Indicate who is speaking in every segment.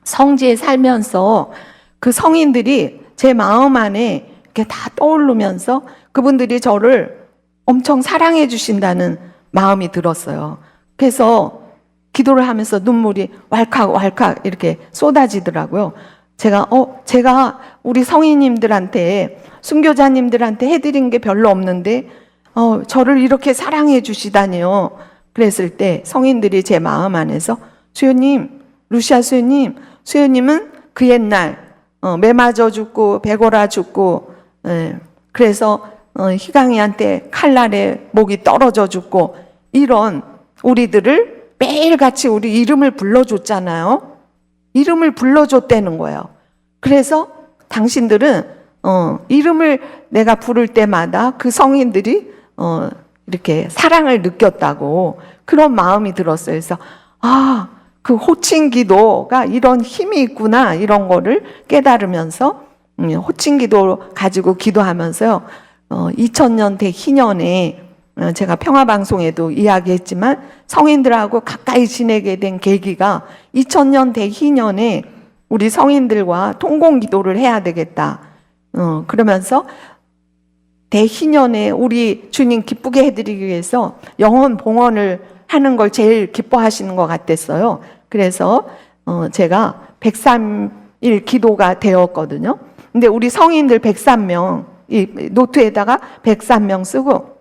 Speaker 1: 성지에 살면서 그 성인들이 제 마음 안에 이렇게 다 떠오르면서 그분들이 저를 엄청 사랑해 주신다는 마음이 들었어요. 그래서 기도를 하면서 눈물이 왈칵 이렇게 쏟아지더라고요. 제가 우리 성인님들한테, 순교자님들한테 해드린 게 별로 없는데 저를 이렇게 사랑해 주시다니요. 그랬을 때 성인들이 제 마음 안에서 수요님, 루시아 수요님은 그 옛날 매 맞아 죽고 배고라 죽고, 그래서 희강이한테 칼날에 목이 떨어져 죽고, 이런 우리들을 매일같이 우리 이름을 불러줬잖아요. 이름을 불러줬다는 거예요. 그래서 당신들은 이름을 내가 부를 때마다 그 성인들이 이렇게 사랑을 느꼈다고, 그런 마음이 들었어요. 그래서 그 호칭 기도가 이런 힘이 있구나, 이런 거를 깨달으면서 호칭 기도 가지고 기도하면서요. 2000년 대희년에 제가 평화방송에도 이야기했지만 성인들하고 가까이 지내게 된 계기가 2000년 대희년에 우리 성인들과 통공기도를 해야 되겠다. 그러면서 대희년에 우리 주님 기쁘게 해드리기 위해서 영혼 봉헌을 하는 걸 제일 기뻐하시는 것 같았어요. 그래서 제가 103일 기도가 되었거든요. 근데 우리 성인들 103명, 이 노트에다가 103명 쓰고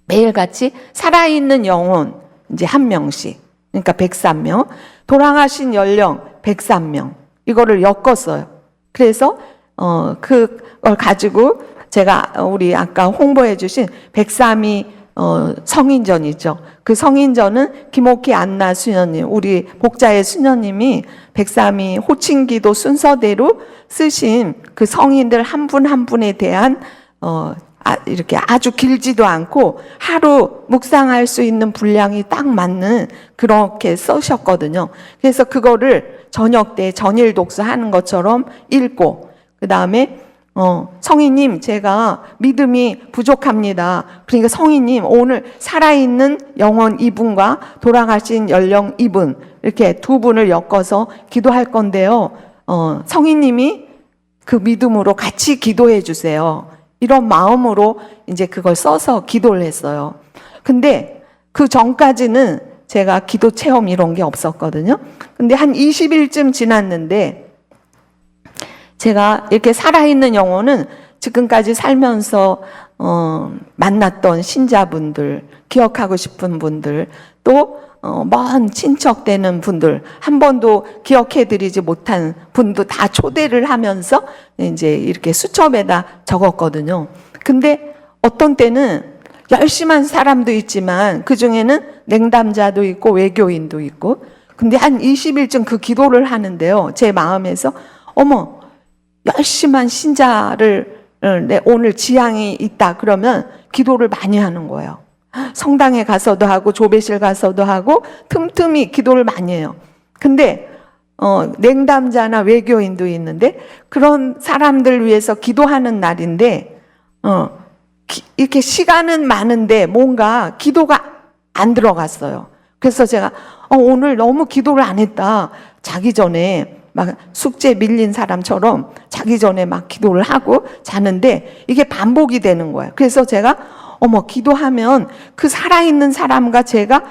Speaker 1: 매일같이 살아있는 영혼 이제 한 명씩, 그러니까 103명, 돌아가신 연령 103명, 이거를 엮었어요. 그래서 그걸 가지고 제가 우리 아까 홍보해 주신 103이 성인전이죠. 그 성인전은 김옥희 안나 수녀님, 우리 복자의 수녀님이 103이 호칭기도 순서대로 쓰신 그 성인들 한 분 한 분에 대한 이렇게 아주 길지도 않고 하루 묵상할 수 있는 분량이 딱 맞는 그렇게 쓰셨거든요. 그래서 그거를 저녁 때 전일 독서하는 것처럼 읽고, 그 다음에 성인님, 제가 믿음이 부족합니다. 그러니까 성인님, 오늘 살아있는 영혼 이분과 돌아가신 연령 이분, 이렇게 두 분을 엮어서 기도할 건데요. 성인님이 그 믿음으로 같이 기도해 주세요. 이런 마음으로 이제 그걸 써서 기도를 했어요. 근데 그 전까지는 제가 기도 체험 이런 게 없었거든요. 근데 한 20일쯤 지났는데 제가 이렇게 살아있는 영혼은 지금까지 살면서 만났던 신자분들, 기억하고 싶은 분들, 또 먼 친척 되는 분들, 한 번도 기억해드리지 못한 분도 다 초대를 하면서 이제 이렇게 수첩에다 적었거든요. 근데 어떤 때는 열심한 사람도 있지만 그 중에는 냉담자도 있고 외교인도 있고, 근데 한 20일쯤 그 기도를 하는데요, 제 마음에서 열심한 신자를 오늘 지향이 있다 그러면 기도를 많이 하는 거예요. 성당에 가서도 하고 조배실 가서도 하고 틈틈이 기도를 많이 해요. 근데 냉담자나 외교인도 있는데 그런 사람들 위해서 기도하는 날인데 이렇게 시간은 많은데 뭔가 기도가 안 들어갔어요. 그래서 제가 오늘 너무 기도를 안 했다. 자기 전에 막 숙제 밀린 사람처럼 자기 전에 막 기도를 하고 자는데 이게 반복이 되는 거예요. 그래서 제가 기도하면 그 살아있는 사람과 제가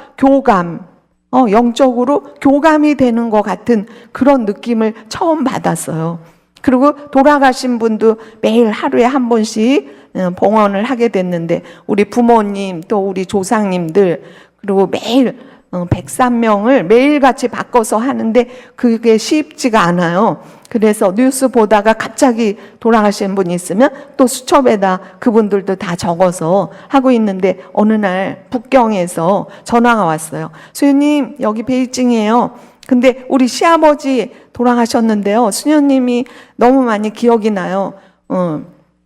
Speaker 1: 영적으로 교감이 되는 것 같은 그런 느낌을 처음 받았어요. 그리고 돌아가신 분도 매일 하루에 한 번씩 봉헌을 하게 됐는데 우리 부모님 또 우리 조상님들 그리고 매일 103명을 매일같이 바꿔서 하는데 그게 쉽지가 않아요. 그래서 뉴스 보다가 갑자기 돌아가신 분이 있으면 또 수첩에다 그분들도 다 적어서 하고 있는데 어느 날 북경에서 전화가 왔어요. 수녀님, 여기 베이징이에요. 근데 우리 시아버지 돌아가셨는데요. 수녀님이 너무 많이 기억이 나요.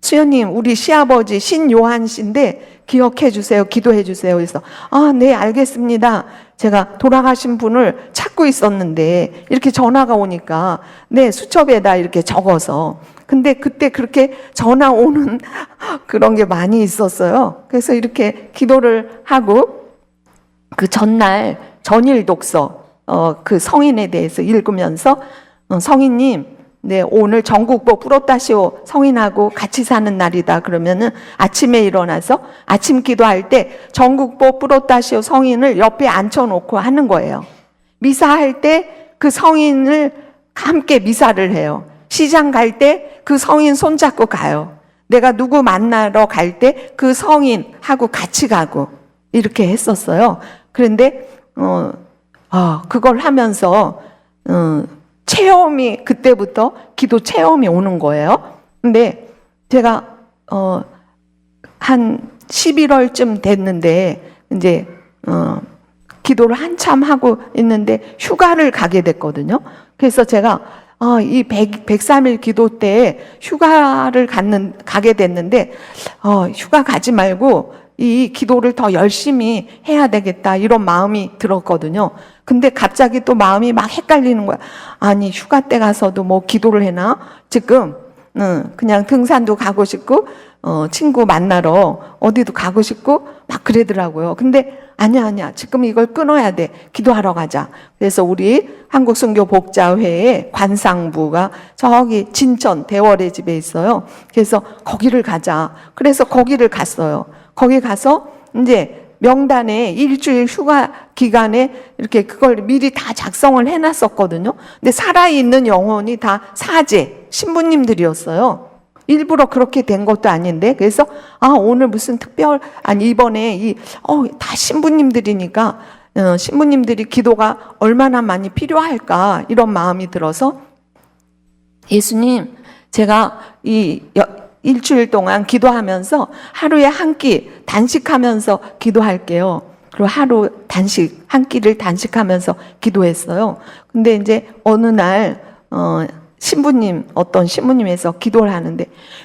Speaker 1: 수녀님, 우리 시아버지 신요한 씨인데 기억해 주세요. 기도해 주세요. 그래서 네, 알겠습니다. 제가 돌아가신 분을 찾고 있었는데 이렇게 전화가 오니까 네, 수첩에다 이렇게 적어서, 근데 그때 그렇게 전화 오는 그런 게 많이 있었어요. 그래서 이렇게 기도를 하고 그 전날 전일 독서 그 성인에 대해서 읽으면서 성인님, 네, 오늘 전국보 프로타시오 성인하고 같이 사는 날이다. 그러면은 아침에 일어나서 아침 기도할 때 전국보 프로타시오 성인을 옆에 앉혀놓고 하는 거예요. 미사할 때 그 성인을 함께 미사를 해요. 시장 갈 때 그 성인 손잡고 가요. 내가 누구 만나러 갈 때 그 성인하고 같이 가고 이렇게 했었어요. 그런데 그걸 하면서 체험이 그때부터 기도 체험이 오는 거예요. 근데 제가 한 11월쯤 됐는데 이제 기도를 한참 하고 있는데 휴가를 가게 됐거든요. 그래서 제가 이 103일 기도 때 휴가를 가게 됐는데 휴가 가지 말고 이 기도를 더 열심히 해야 되겠다 이런 마음이 들었거든요. 근데 갑자기 또 마음이 막 헷갈리는 거야. 아니 휴가 때 가서도 뭐 기도를 해나? 지금 그냥 등산도 가고 싶고 친구 만나러 어디도 가고 싶고 막 그러더라고요. 근데 아니야 지금 이걸 끊어야 돼. 기도하러 가자. 그래서 우리 한국선교복자회의 관상부가 저기 진천 대월의 집에 있어요. 그래서 거기를 가자. 그래서 거기를 갔어요. 거기 가서 이제 명단에 일주일 휴가 기간에 이렇게 그걸 미리 다 작성을 해놨었거든요. 근데 살아있는 영혼이 다 사제, 신부님들이었어요. 일부러 그렇게 된 것도 아닌데, 그래서, 오늘 무슨 이번에 다 신부님들이니까, 신부님들이 기도가 얼마나 많이 필요할까, 이런 마음이 들어서, 예수님, 제가 일주일 동안 기도하면서 하루에 한 끼 단식하면서 기도할게요. 그리고 하루 한 끼를 단식하면서 기도했어요. 근데 이제 어느 날, 어떤 신부님에서 기도를 하는데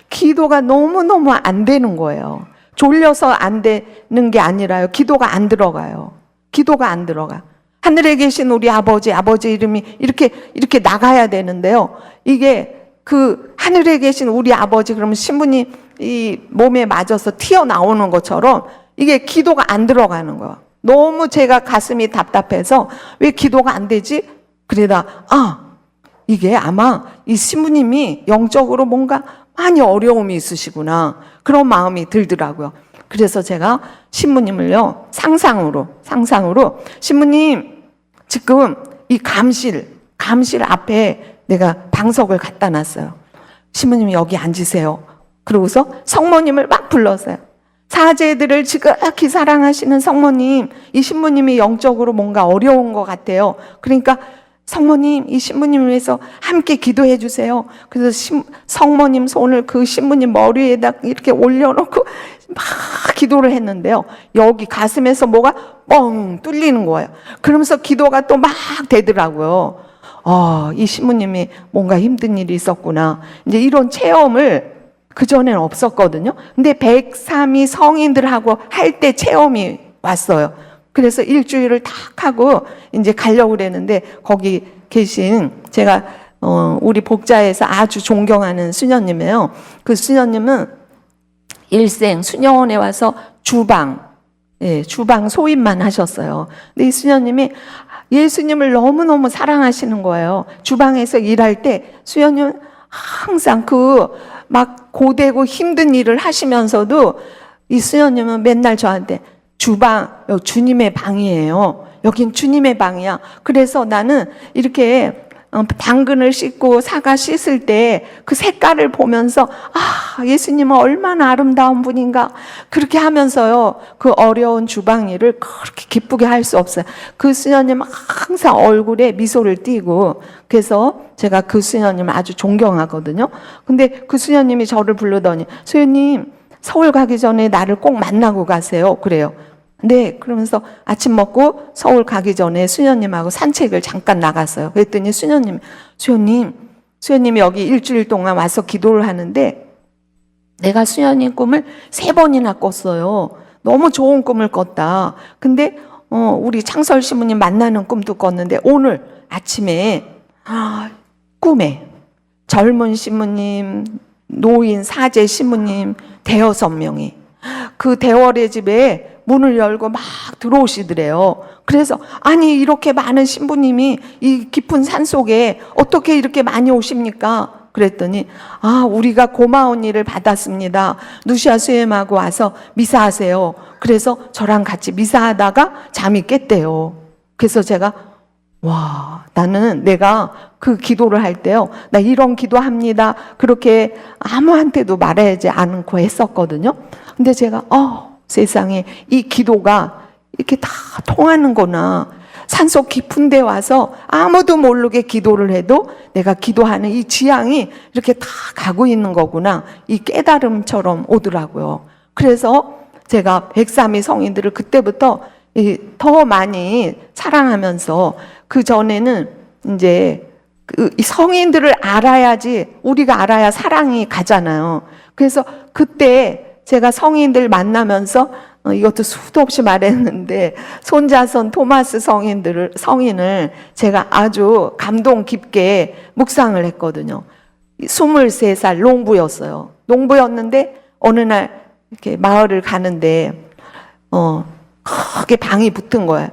Speaker 1: 기도가 너무너무 안 되는 거예요. 졸려서 안 되는 게 아니라요. 기도가 안 들어가요. 기도가 안 들어가. 하늘에 계신 우리 아버지 이름이 이렇게 나가야 되는데요. 이게 그 하늘에 계신 우리 아버지 그러면 신부님 이 몸에 맞아서 튀어나오는 것처럼 이게 기도가 안 들어가는 거예요. 너무 제가 가슴이 답답해서 왜 기도가 안 되지? 그러다 이게 아마 이 신부님이 영적으로 뭔가 많이 어려움이 있으시구나 그런 마음이 들더라고요. 그래서 제가 신부님을요 상상으로 신부님 지금 이 감실 앞에 내가 방석을 갖다 놨어요. 신부님이 여기 앉으세요. 그러고서 성모님을 막 불렀어요. 사제들을 지극히 사랑하시는 성모님, 이 신부님이 영적으로 뭔가 어려운 것 같아요. 그러니까 성모님, 이 신부님을 위해서 함께 기도해 주세요. 그래서 성모님 손을 그 신부님 머리에다 이렇게 올려놓고 막 기도를 했는데요. 여기 가슴에서 뭐가 뻥 뚫리는 거예요. 그러면서 기도가 또 막 되더라고요. 이 신부님이 뭔가 힘든 일이 있었구나. 이제 이런 체험을 그전에는 없었거든요. 근데 103이 성인들하고 할 때 체험이 왔어요. 그래서 일주일을 탁 하고 이제 가려고 그랬는데 거기 계신 제가 우리 복자에서 아주 존경하는 수녀님이에요. 그 수녀님은 일생 수녀원에 와서 주방 소임만 하셨어요. 근데 이 수녀님이 예수님을 너무너무 사랑하시는 거예요. 주방에서 일할 때 수녀님은 항상 막 고되고 힘든 일을 하시면서도 이 수녀님은 맨날 저한테 주방, 주님의 방이에요. 여긴 주님의 방이야. 그래서 나는 이렇게 당근을 씻고 사과 씻을 때 그 색깔을 보면서 예수님은 얼마나 아름다운 분인가 그렇게 하면서요 그 어려운 주방 일을 그렇게 기쁘게 할 수 없어요. 그 수녀님 항상 얼굴에 미소를 띠고 그래서 제가 그 수녀님을 아주 존경하거든요. 근데 그 수녀님이 저를 부르더니 수녀님 서울 가기 전에 나를 꼭 만나고 가세요. 그래요. 네, 그러면서 아침 먹고 서울 가기 전에 수녀님하고 산책을 잠깐 나갔어요. 그랬더니 수녀님이 여기 일주일 동안 와서 기도를 하는데 내가 수녀님 꿈을 3번이나 꿨어요. 너무 좋은 꿈을 꿨다. 근데 우리 창설 신부님 만나는 꿈도 꿨는데 오늘 아침에 꿈에 젊은 신부님, 노인 사제 신부님 5-6명이 그 대월의 집에 문을 열고 막 들어오시더래요. 그래서 아니 이렇게 많은 신부님이 이 깊은 산 속에 어떻게 이렇게 많이 오십니까? 그랬더니 아 우리가 고마운 일을 받았습니다. 누시아 수엠하고 와서 미사하세요. 그래서 저랑 같이 미사하다가 잠이 깼대요. 그래서 제가 와 나는 내가 그 기도를 할 때요 나 이런 기도합니다 그렇게 아무한테도 말하지 않고 했었거든요. 근데 제가 세상에 이 기도가 이렇게 다 통하는구나. 산속 깊은 데 와서 아무도 모르게 기도를 해도 내가 기도하는 이 지향이 이렇게 다 가고 있는 거구나. 이 깨달음처럼 오더라고요. 그래서 제가 103위 성인들을 그때부터 더 많이 사랑하면서 그 전에는 이제 이 성인들을 알아야지 우리가 알아야 사랑이 가잖아요. 그래서 그때 제가 성인들 만나면서 이것도 수도 없이 말했는데 손자선 토마스 성인을 제가 아주 감동 깊게 묵상을 했거든요. 23살 농부였어요. 농부였는데 어느 날 이렇게 마을을 가는데 크게 방이 붙은 거예요.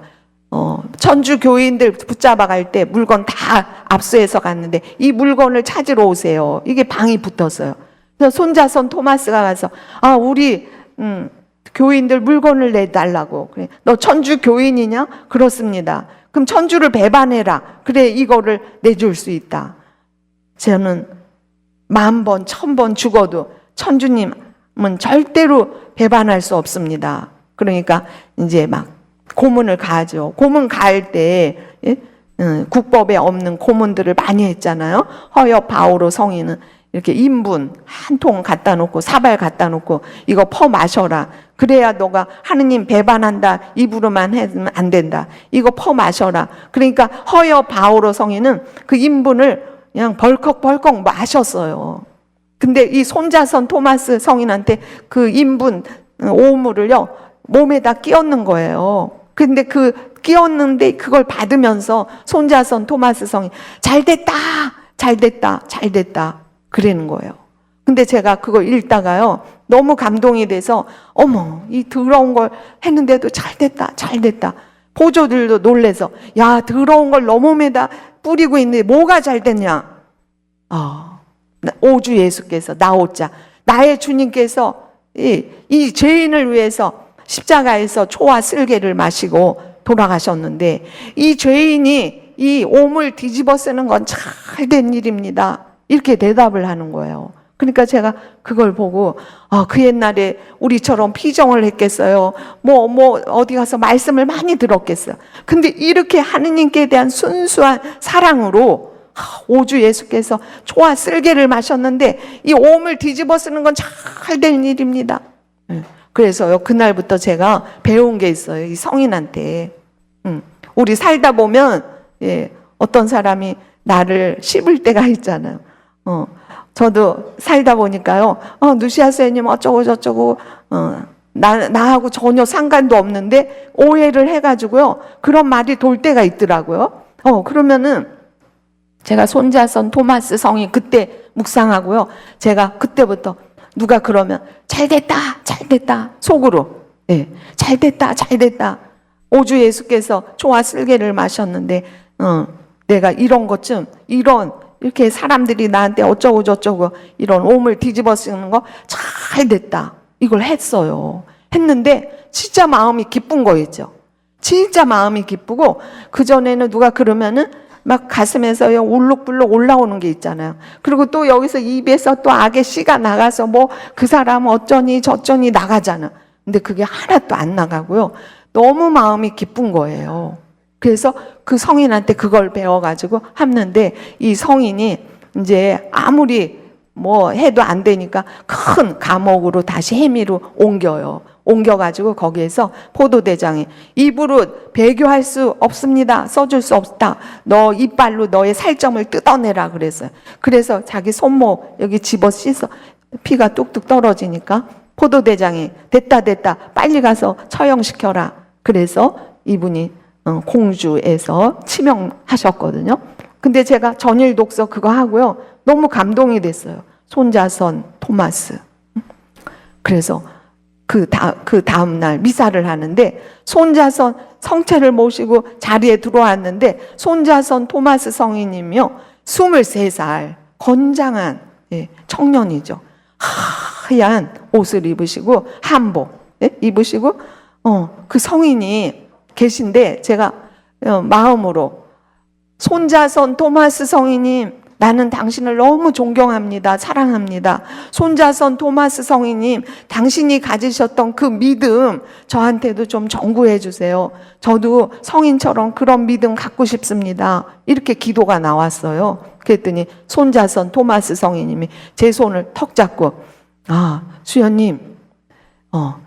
Speaker 1: 천주 교인들 붙잡아 갈 때 물건 다 압수해서 갔는데 이 물건을 찾으러 오세요. 이게 방이 붙었어요. 그래서 손자선 토마스가 가서 우리 교인들 물건을 내달라고. 그래. 너 천주 교인이냐? 그렇습니다. 그럼 천주를 배반해라. 그래 이거를 내줄 수 있다. 저는 10,000번 1,000번 죽어도 천주님은 절대로 배반할 수 없습니다. 그러니까 이제 막 고문을 가죠. 고문 갈 때 국법에 없는 고문들을 많이 했잖아요. 허여 바오로 성인은 이렇게 인분 한 통 갖다 놓고 사발 갖다 놓고 이거 퍼 마셔라. 그래야 너가 하느님 배반한다 입으로만 해면 안 된다. 이거 퍼 마셔라. 그러니까 허여 바오로 성인은 그 인분을 그냥 벌컥벌컥 마셨어요. 근데 이 손자선 토마스 성인한테 그 인분 오물을요 몸에다 끼얹는 거예요. 근데 그 끼얹는데 그걸 받으면서 손자선 토마스 성인 잘됐다 잘됐다 잘됐다 그러는 거예요. 근데 제가 그거 읽다가요 너무 감동이 돼서 어머 이 더러운 걸 했는데도 잘됐다 잘됐다. 보조들도 놀래서 야 더러운 걸 너 몸에다 뿌리고 있는데 뭐가 잘됐냐. 오주 예수께서 나오자 나의 주님께서 이 죄인을 위해서 십자가에서 초와 쓸개를 마시고 돌아가셨는데 이 죄인이 이 오물 뒤집어 쓰는 건 잘된 일입니다. 이렇게 대답을 하는 거예요. 그러니까 제가 그걸 보고 그 옛날에 우리처럼 피정을 했겠어요. 뭐 어디 가서 말씀을 많이 들었겠어요. 근데 이렇게 하느님께 대한 순수한 사랑으로 오주 예수께서 초와 쓸개를 마셨는데 이 오물 뒤집어 쓰는 건 잘된 일입니다. 그래서요 그날부터 제가 배운 게 있어요. 이 성인한테 우리 살다 보면 어떤 사람이 나를 씹을 때가 있잖아요. 저도 살다 보니까요 누시아 선생님 어쩌고 저쩌고 나하고 전혀 상관도 없는데 오해를 해가지고요 그런 말이 돌 때가 있더라고요. 그러면은 제가 손자선 토마스 성인 그때 묵상하고요 제가 그때부터 누가 그러면 잘됐다 잘됐다 속으로 잘됐다 잘됐다 오주 예수께서 초와 쓸개를 마셨는데 내가 이런 것 좀 이렇게 사람들이 나한테 어쩌고 저쩌고 이런 오물 뒤집어 쓰는 거 잘됐다 이걸 했어요. 했는데 진짜 마음이 기쁜 거 있죠. 진짜 마음이 기쁘고 그전에는 누가 그러면은 막 가슴에서요 울룩불룩 올라오는 게 있잖아요. 그리고 또 여기서 입에서 또 악의 씨가 나가서 뭐 그 사람 어쩌니 저쩌니 나가잖아. 근데 그게 하나도 안 나가고요 너무 마음이 기쁜 거예요. 그래서 그 성인한테 그걸 배워가지고 하는데 이 성인이 이제 아무리 뭐 해도 안 되니까 큰 감옥으로 다시 해미로 옮겨가지고 거기에서 포도대장에 입으로 배교할 수 없습니다. 써줄 수 없다. 너 이빨로 너의 살점을 뜯어내라 그랬어요. 그래서 자기 손목 여기 집어 씻어 피가 뚝뚝 떨어지니까 포도대장에 됐다 빨리 가서 처형시켜라. 그래서 이분이 공주에서 치명하셨거든요. 근데 제가 전일 독서 그거 하고요 너무 감동이 됐어요. 손자선 토마스. 그래서 그 다음날 미사를 하는데 손자손 성체를 모시고 자리에 들어왔는데 손자손 토마스 성인이며 23살 건장한 청년이죠. 하얀 옷을 입으시고 한복 입으시고 그 성인이 계신데 제가 마음으로 손자손 토마스 성인님, 나는 당신을 너무 존경합니다. 사랑합니다. 손자손 토마스 성인님, 당신이 가지셨던 그 믿음 저한테도 좀 전구해 주세요. 저도 성인처럼 그런 믿음 갖고 싶습니다. 이렇게 기도가 나왔어요. 그랬더니 손자손 토마스 성인님이 제 손을 턱 잡고 수연님,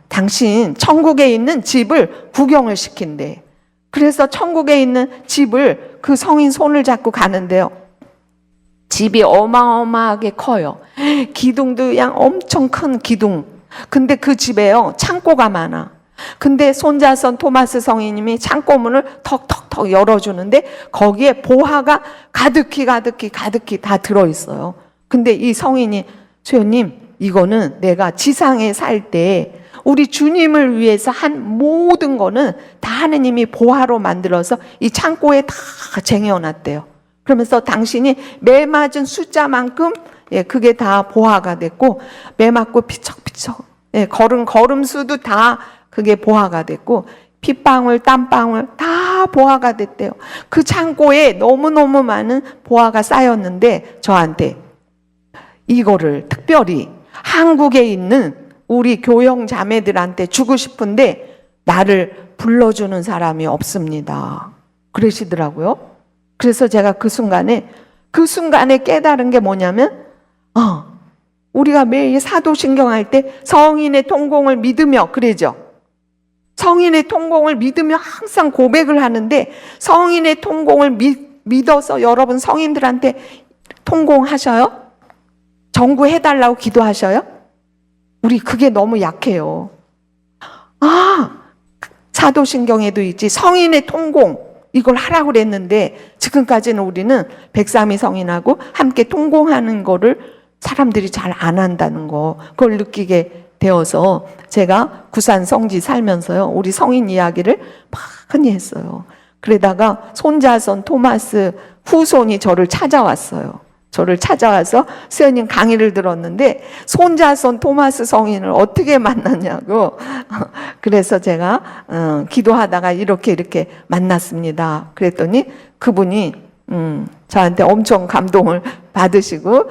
Speaker 1: 당신 천국에 있는 집을 구경을 시킨대. 그래서 천국에 있는 집을 그 성인 손을 잡고 가는데요. 집이 어마어마하게 커요. 기둥도 그냥 엄청 큰 기둥. 근데 그 집에요, 창고가 많아. 근데 손자손 토마스 성인님이 창고 문을 턱턱턱 열어주는데 거기에 보화가 가득히 다 들어있어요. 근데 이 성인이 수연님, 이거는 내가 지상에 살 때 우리 주님을 위해서 한 모든 거는 다 하느님이 보화로 만들어서 이 창고에 다 쟁여놨대요. 그러면서 당신이 매 맞은 숫자만큼 그게 다 보화가 됐고 매 맞고 피척피척 걸음수도 다 그게 보화가 됐고 핏방울 땀방울 다 보화가 됐대요. 그 창고에 너무너무 많은 보화가 쌓였는데 저한테 이거를 특별히 한국에 있는 우리 교형 자매들한테 주고 싶은데 나를 불러주는 사람이 없습니다. 그러시더라고요. 그래서 제가 그 순간에 깨달은 게 뭐냐면 우리가 매일 사도신경 할 때 성인의 통공을 믿으며 그러죠. 성인의 통공을 믿으며 항상 고백을 하는데 성인의 통공을 믿어서 여러분 성인들한테 통공하셔요? 전구해달라고 기도하셔요? 우리 그게 너무 약해요. 사도신경에도 있지 성인의 통공 이걸 하라고 그랬는데 지금까지는 우리는 백삼위 성인하고 함께 통공하는 거를 사람들이 잘 안 한다는 거 그걸 느끼게 되어서 제가 구산 성지 살면서요 우리 성인 이야기를 많이 했어요. 그러다가 손자손 토마스 후손이 저를 찾아왔어요. 저를 찾아와서 수연님 강의를 들었는데 손자손 토마스 성인을 어떻게 만났냐고 그래서 제가 기도하다가 이렇게 만났습니다. 그랬더니 그분이 저한테 엄청 감동을 받으시고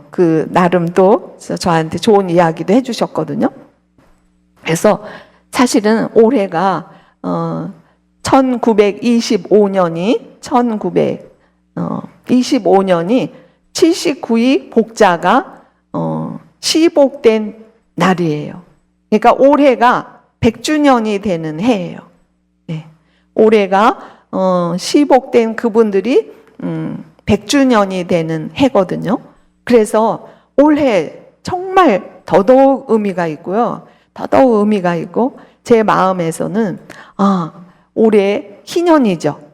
Speaker 1: 그 나름 또 저한테 좋은 이야기도 해주셨거든요. 그래서 사실은 올해가 1925년이 79위 복자가 시복된 날이에요. 그러니까 올해가 100주년이 되는 해예요. 네. 올해가 시복된 그분들이 100주년이 되는 해거든요. 그래서 올해 정말 더더욱 의미가 있고요. 더더욱 의미가 있고 제 마음에서는 올해 희년이죠.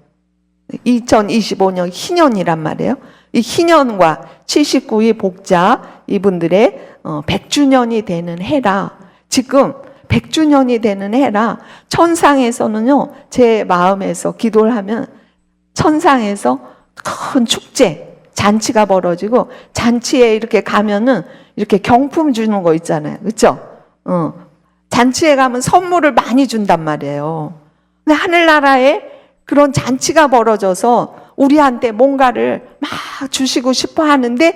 Speaker 1: 2025년 희년이란 말이에요. 이 희년과 79위 복자 이분들의 100주년이 되는 해라. 지금 100주년이 되는 해라. 천상에서는요. 제 마음에서 기도를 하면 천상에서 큰 축제, 잔치가 벌어지고 잔치에 이렇게 가면은 이렇게 경품 주는 거 있잖아요. 그렇죠? 잔치에 가면 선물을 많이 준단 말이에요. 근데 하늘나라에 그런 잔치가 벌어져서 우리한테 뭔가를 막 주시고 싶어 하는데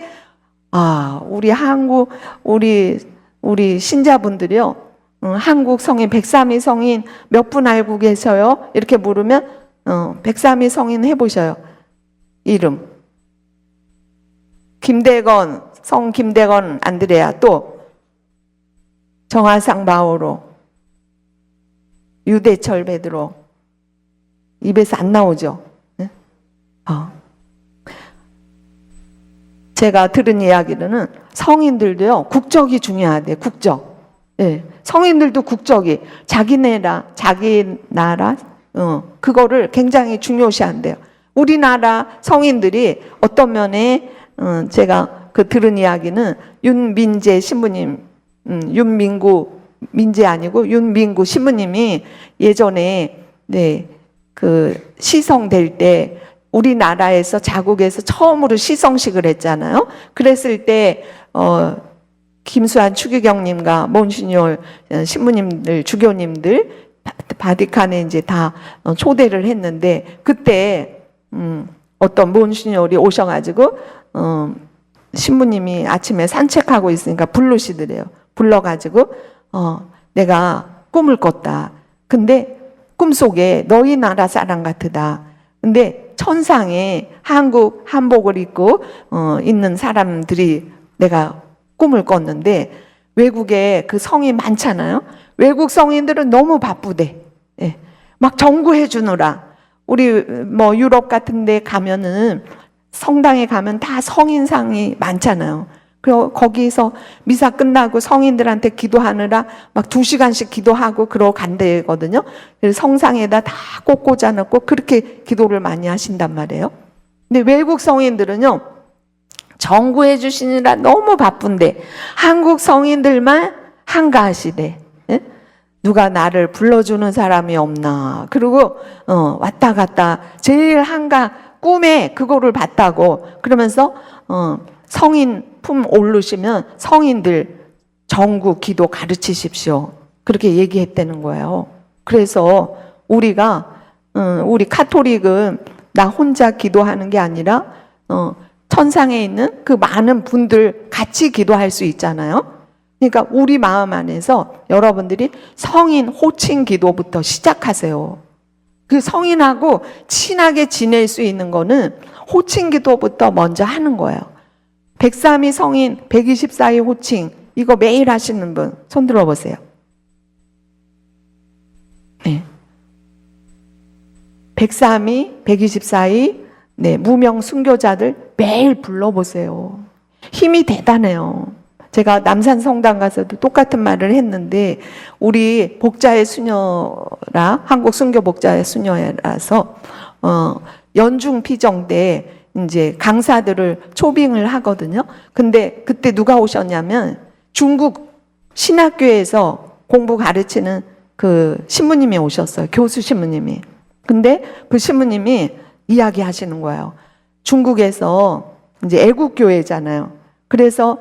Speaker 1: 우리 한국 우리 신자분들이요. 한국 성인 백삼위 성인 몇 분 알고 계셔요? 이렇게 물으면 백삼위 성인 해보셔요. 이름 김대건 성 김대건 안드레아 또 정화상 바오로 유대철 베드로 입에서 안 나오죠. 네? 제가 들은 이야기로는 성인들도요 국적이 중요하대요. 국적. 네. 성인들도 국적이 자기 나라 그거를 굉장히 중요시한대요. 우리나라 성인들이 어떤 면에 제가 들은 이야기는 윤민재 신부님, 윤민구 윤민재 아니고 윤민구 신부님이 예전에 그 시성될 때 우리나라에서 자국에서 처음으로 시성식을 했잖아요. 그랬을 때 김수환 추기경님과 몬시뇰 신부님들, 주교님들 바티칸에 이제 다 초대를 했는데, 그때 어떤 몬시뇰이 오셔가지고 신부님이 아침에 산책하고 있으니까 부르시더래요. 불러가지고 내가 꿈을 꿨다. 근데 꿈속에 너희 나라 사람 같으다. 근데 천상에 한국 한복을 입고 있는 사람들이 내가 꿈을 꿨는데, 외국에 그 성이 많잖아요. 외국 성인들은 너무 바쁘대. 예. 막 정구해 주느라. 우리 뭐 유럽 같은 데 가면은 성당에 가면 다 성인상이 많잖아요. 그리고 거기서 미사 끝나고 성인들한테 기도하느라 막 2시간씩 기도하고 그러고 간대거든요. 그래서 성상에다 다 꼭 꽂아놓고 그렇게 기도를 많이 하신단 말이에요. 근데 외국 성인들은요, 정구해 주시느라 너무 바쁜데 한국 성인들만 한가하시대. 예? 누가 나를 불러주는 사람이 없나. 그리고 왔다 갔다 제일 한가 꿈에 그거를 봤다고. 그러면서 성인 품 오르시면 성인들 정구 기도 가르치십시오. 그렇게 얘기했다는 거예요. 그래서 우리 카톨릭은 나 혼자 기도하는 게 아니라 천상에 있는 그 많은 분들 같이 기도할 수 있잖아요. 그러니까 우리 마음 안에서 여러분들이 성인 호칭 기도부터 시작하세요. 그 성인하고 친하게 지낼 수 있는 거는 호칭 기도부터 먼저 하는 거예요. 103위 성인, 124위 호칭, 이거 매일 하시는 분 손 들어보세요. 네. 103위, 124위 무명 순교자들 매일 불러보세요. 힘이 대단해요. 제가 남산 성당 가서도 똑같은 말을 했는데, 우리 복자의 수녀라, 한국 순교 복자의 수녀라서 연중 피정 때 이제 강사들을 초빙을 하거든요. 근데 그때 누가 오셨냐면 중국 신학교에서 공부 가르치는 그 신부님이 오셨어요. 교수 신부님이. 근데 그 신부님이 이야기하시는 거예요. 중국에서 이제 애국교회잖아요. 그래서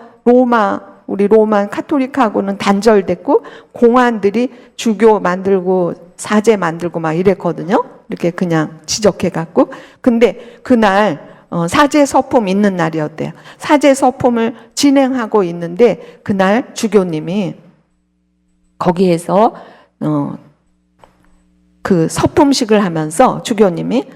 Speaker 1: 우리 로만 카톨릭하고는 단절됐고, 공안들이 주교 만들고 사제 만들고 막 이랬거든요. 이렇게 그냥 지적해갖고. 근데 그날 사제 서품 있는 날이었대요. 사제 서품을 진행하고 있는데 그날 주교님이 거기에서 그 서품식을 하면서 주교님이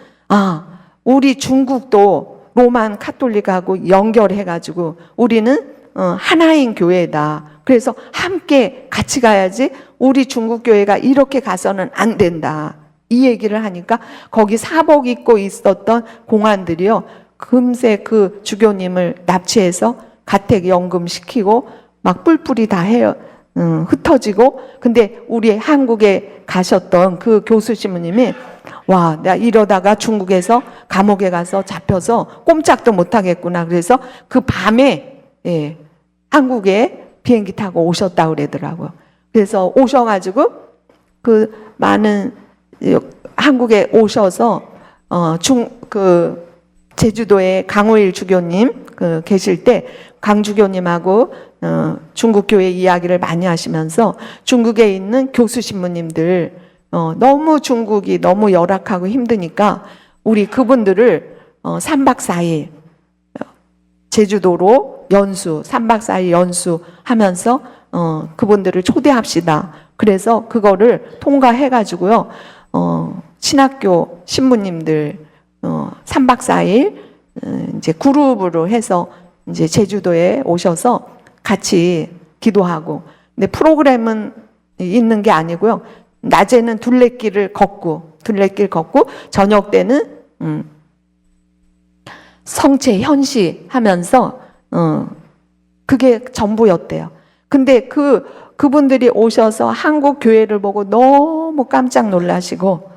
Speaker 1: 우리 중국도 로만 카톨릭하고 연결해가지고 우리는 하나인 교회다. 그래서 함께 같이 가야지, 우리 중국 교회가 이렇게 가서는 안 된다. 이 얘기를 하니까 거기 사복 입고 있었던 공안들이요, 금세 그 주교님을 납치해서 가택연금 시키고 막 뿔뿔이 다 흩어지고. 근데 우리 한국에 가셨던 그 교수 신부님이 와, 내가 이러다가 중국에서 감옥에 가서 잡혀서 꼼짝도 못 하겠구나. 그래서 그 밤에 한국에 비행기 타고 오셨다고 그러더라고요. 그래서 오셔가지고 그 많은 한국에 오셔서 제주도에 강호일 주교님 계실 때 강주교님하고 중국 교회 이야기를 많이 하시면서 중국에 있는 교수 신부님들 너무 중국이 너무 열악하고 힘드니까 우리 그분들을 3박 4일 제주도로 3박 4일 연수하면서 그분들을 초대합시다. 그래서 그거를 통과해가지고요, 신학교 신부님들 3박 4일 이제 그룹으로 해서 이제 제주도에 오셔서 같이 기도하고. 근데 프로그램은 있는 게 아니고요, 낮에는 둘레길 걷고 저녁 때는 성체 현시 하면서 그게 전부였대요. 근데 그분들이 오셔서 한국 교회를 보고 너무 깜짝 놀라시고,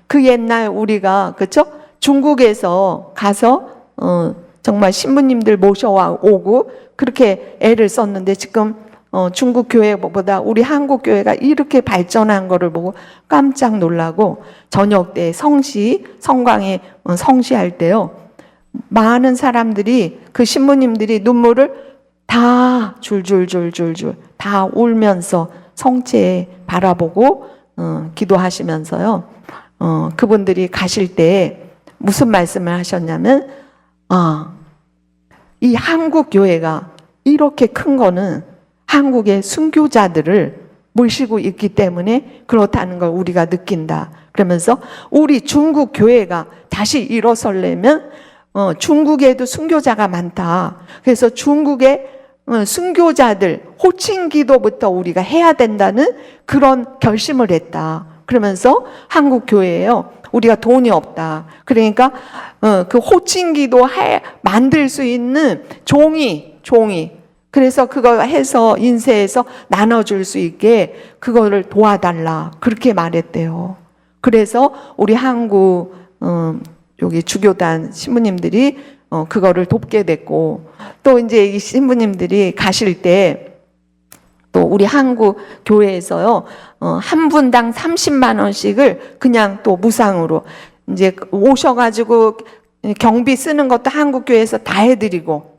Speaker 1: 그 옛날 우리가 그쵸? 중국에서 가서 정말 신부님들 모셔와 오고 그렇게 애를 썼는데, 지금 중국 교회보다 우리 한국 교회가 이렇게 발전한 거를 보고 깜짝 놀라고 저녁 때 성광에 성시할 때요. 많은 사람들이 그 신부님들이 눈물을 다 줄줄줄줄줄 다 울면서 성체 바라보고 기도하시면서요. 그분들이 가실 때 무슨 말씀을 하셨냐면 이 한국 교회가 이렇게 큰 거는 한국의 순교자들을 모시고 있기 때문에 그렇다는 걸 우리가 느낀다. 그러면서 우리 중국 교회가 다시 일어서려면 중국에도 순교자가 많다. 그래서 중국의 순교자들 호칭 기도부터 우리가 해야 된다는 그런 결심을 했다. 그러면서 한국 교회에요. 우리가 돈이 없다. 그러니까 그 호칭 기도 만들 수 있는 종이 그래서 그거 해서 인쇄해서 나눠줄 수 있게 그거를 도와달라. 그렇게 말했대요. 그래서 우리 한국 여기 주교단 신부님들이 그거를 돕게 됐고, 또 이제 이 신부님들이 가실 때 또 우리 한국 교회에서요, 한 분당 30만 원씩을 그냥 또 무상으로 이제 오셔가지고 경비 쓰는 것도 한국 교회에서 다 해드리고,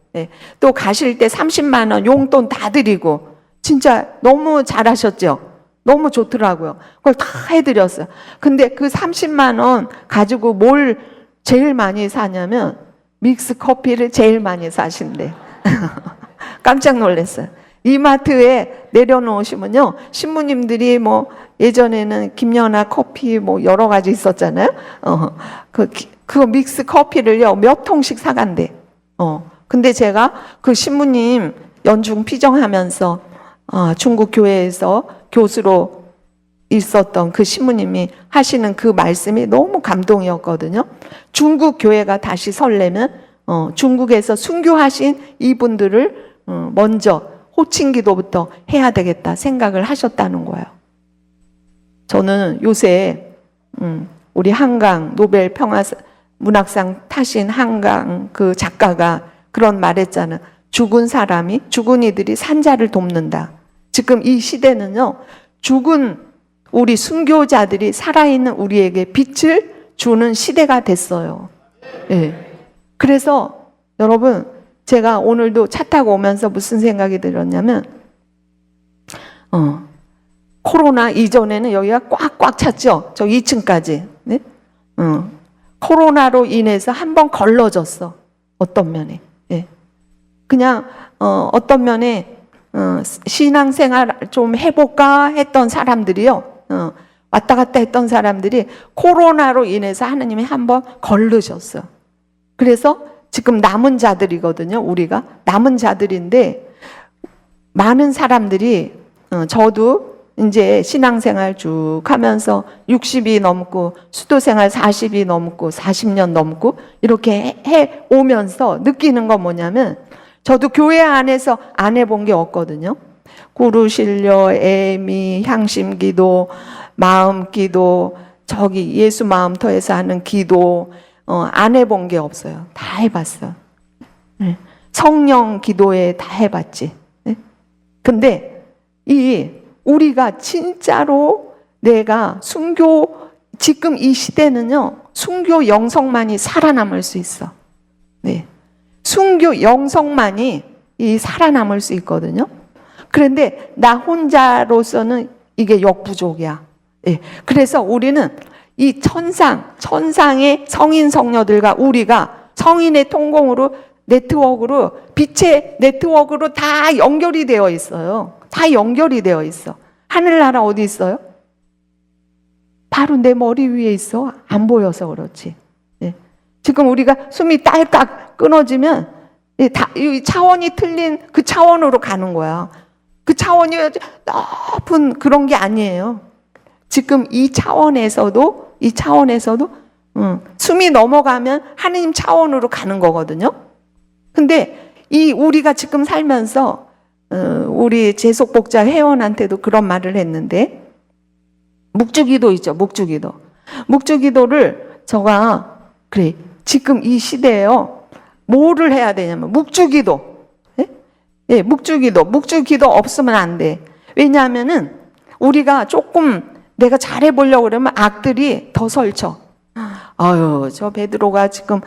Speaker 1: 또 가실 때 30만 원 용돈 다 드리고, 진짜 너무 잘하셨죠? 너무 좋더라고요. 그걸 다 해드렸어요. 근데 그 30만 원 가지고 뭘 제일 많이 사냐면 믹스 커피를 제일 많이 사신대. 깜짝 놀랐어요. 이마트에 내려놓으시면요, 신부님들이 뭐 예전에는 김연아 커피 뭐 여러 가지 있었잖아요. 그거 믹스 커피를요 몇 통씩 사간대. 근데 제가 그 신부님 연중 피정하면서 중국 교회에서 교수로 있었던 그 신부님이 하시는 그 말씀이 너무 감동이었거든요. 중국 교회가 다시 설려면 중국에서 순교하신 이분들을 먼저 호칭 기도부터 해야 되겠다 생각을 하셨다는 거예요. 저는 요새 우리 한강 노벨 평화 문학상 타신 한강 그 작가가 그런 말했잖아요. 죽은 이들이 산자를 돕는다. 지금 이 시대는요, 죽은 우리 순교자들이 살아있는 우리에게 빛을 주는 시대가 됐어요. 그래서 여러분, 제가 오늘도 차 타고 오면서 무슨 생각이 들었냐면, 코로나 이전에는 여기가 꽉꽉 찼죠. 저 2층까지. 네? 코로나로 인해서 한번 걸러졌어. 어떤 면에. 그냥 어떤 면에 신앙생활 좀 해볼까 했던 사람들이요. 왔다 갔다 했던 사람들이 코로나로 인해서 하나님이 한번 걸르셨어. 그래서 지금 남은 자들이거든요. 우리가 남은 자들인데, 많은 사람들이 저도 이제 신앙생활 쭉 하면서 60이 넘고 수도생활 40이 넘고 40년 넘고 이렇게 해 오면서 느끼는 건 뭐냐면, 저도 교회 안에서 안 해본 게 없거든요. 구루실려, 애미, 향심기도, 마음기도, 저기 예수 마음터에서 하는 기도, 안 해본 게 없어요. 다 해봤어. 성령 기도에 다 해봤지. 근데 우리가 진짜로 내가 지금 이 시대는요, 순교 영성만이 살아남을 수 있어. 순교 영성만이 살아남을 수 있거든요. 그런데 나 혼자로서는 이게 역부족이야. 그래서 우리는 이 천상의 성인 성녀들과 우리가 성인의 통공으로 네트워크로, 빛의 네트워크로 다 연결이 되어 있어요. 다 연결이 되어 있어. 하늘나라 어디 있어요? 바로 내 머리 위에 있어. 안 보여서 그렇지. 지금 우리가 숨이 딸깍 끊어지면 이 차원이 틀린 그 차원으로 가는 거야. 그 차원이 높은 그런 게 아니에요. 지금 이 차원에서도 숨이 넘어가면 하느님 차원으로 가는 거거든요. 근데 우리가 지금 살면서 우리 재속복자 회원한테도 그런 말을 했는데, 묵주기도 있죠. 묵주기도를 그래, 지금 이 시대에요, 뭐를 해야 되냐면 묵주기도. 예, 묵주기도 없으면 안 돼. 왜냐하면은 우리가 조금 내가 잘해보려고 그러면 악들이 더 설쳐. 아유, 저 베드로가 지금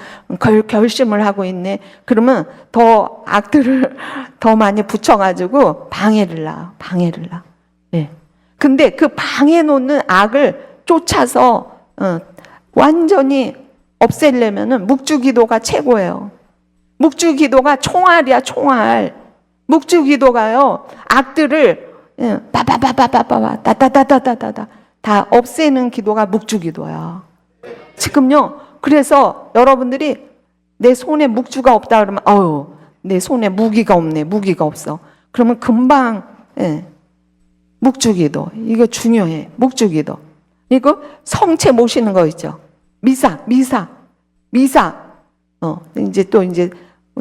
Speaker 1: 결심을 하고 있네. 그러면 더 악들을 더 많이 붙여가지고 방해를 놔. 예. 근데 그 방해 놓는 악을 쫓아서 완전히 없애려면은 묵주기도가 최고예요. 묵주기도가 총알이야, 총알. 묵주기도가요, 악들을 빠바바바바바 따다다다다다 다 없애는 기도가 묵주기도야. 지금요. 그래서 여러분들이 내 손에 묵주가 없다 그러면 내 손에 무기가 없네. 무기가 없어. 그러면 금방 묵주기도. 이거 중요해. 묵주기도. 이거 성체 모시는 거 있죠. 미사. 이제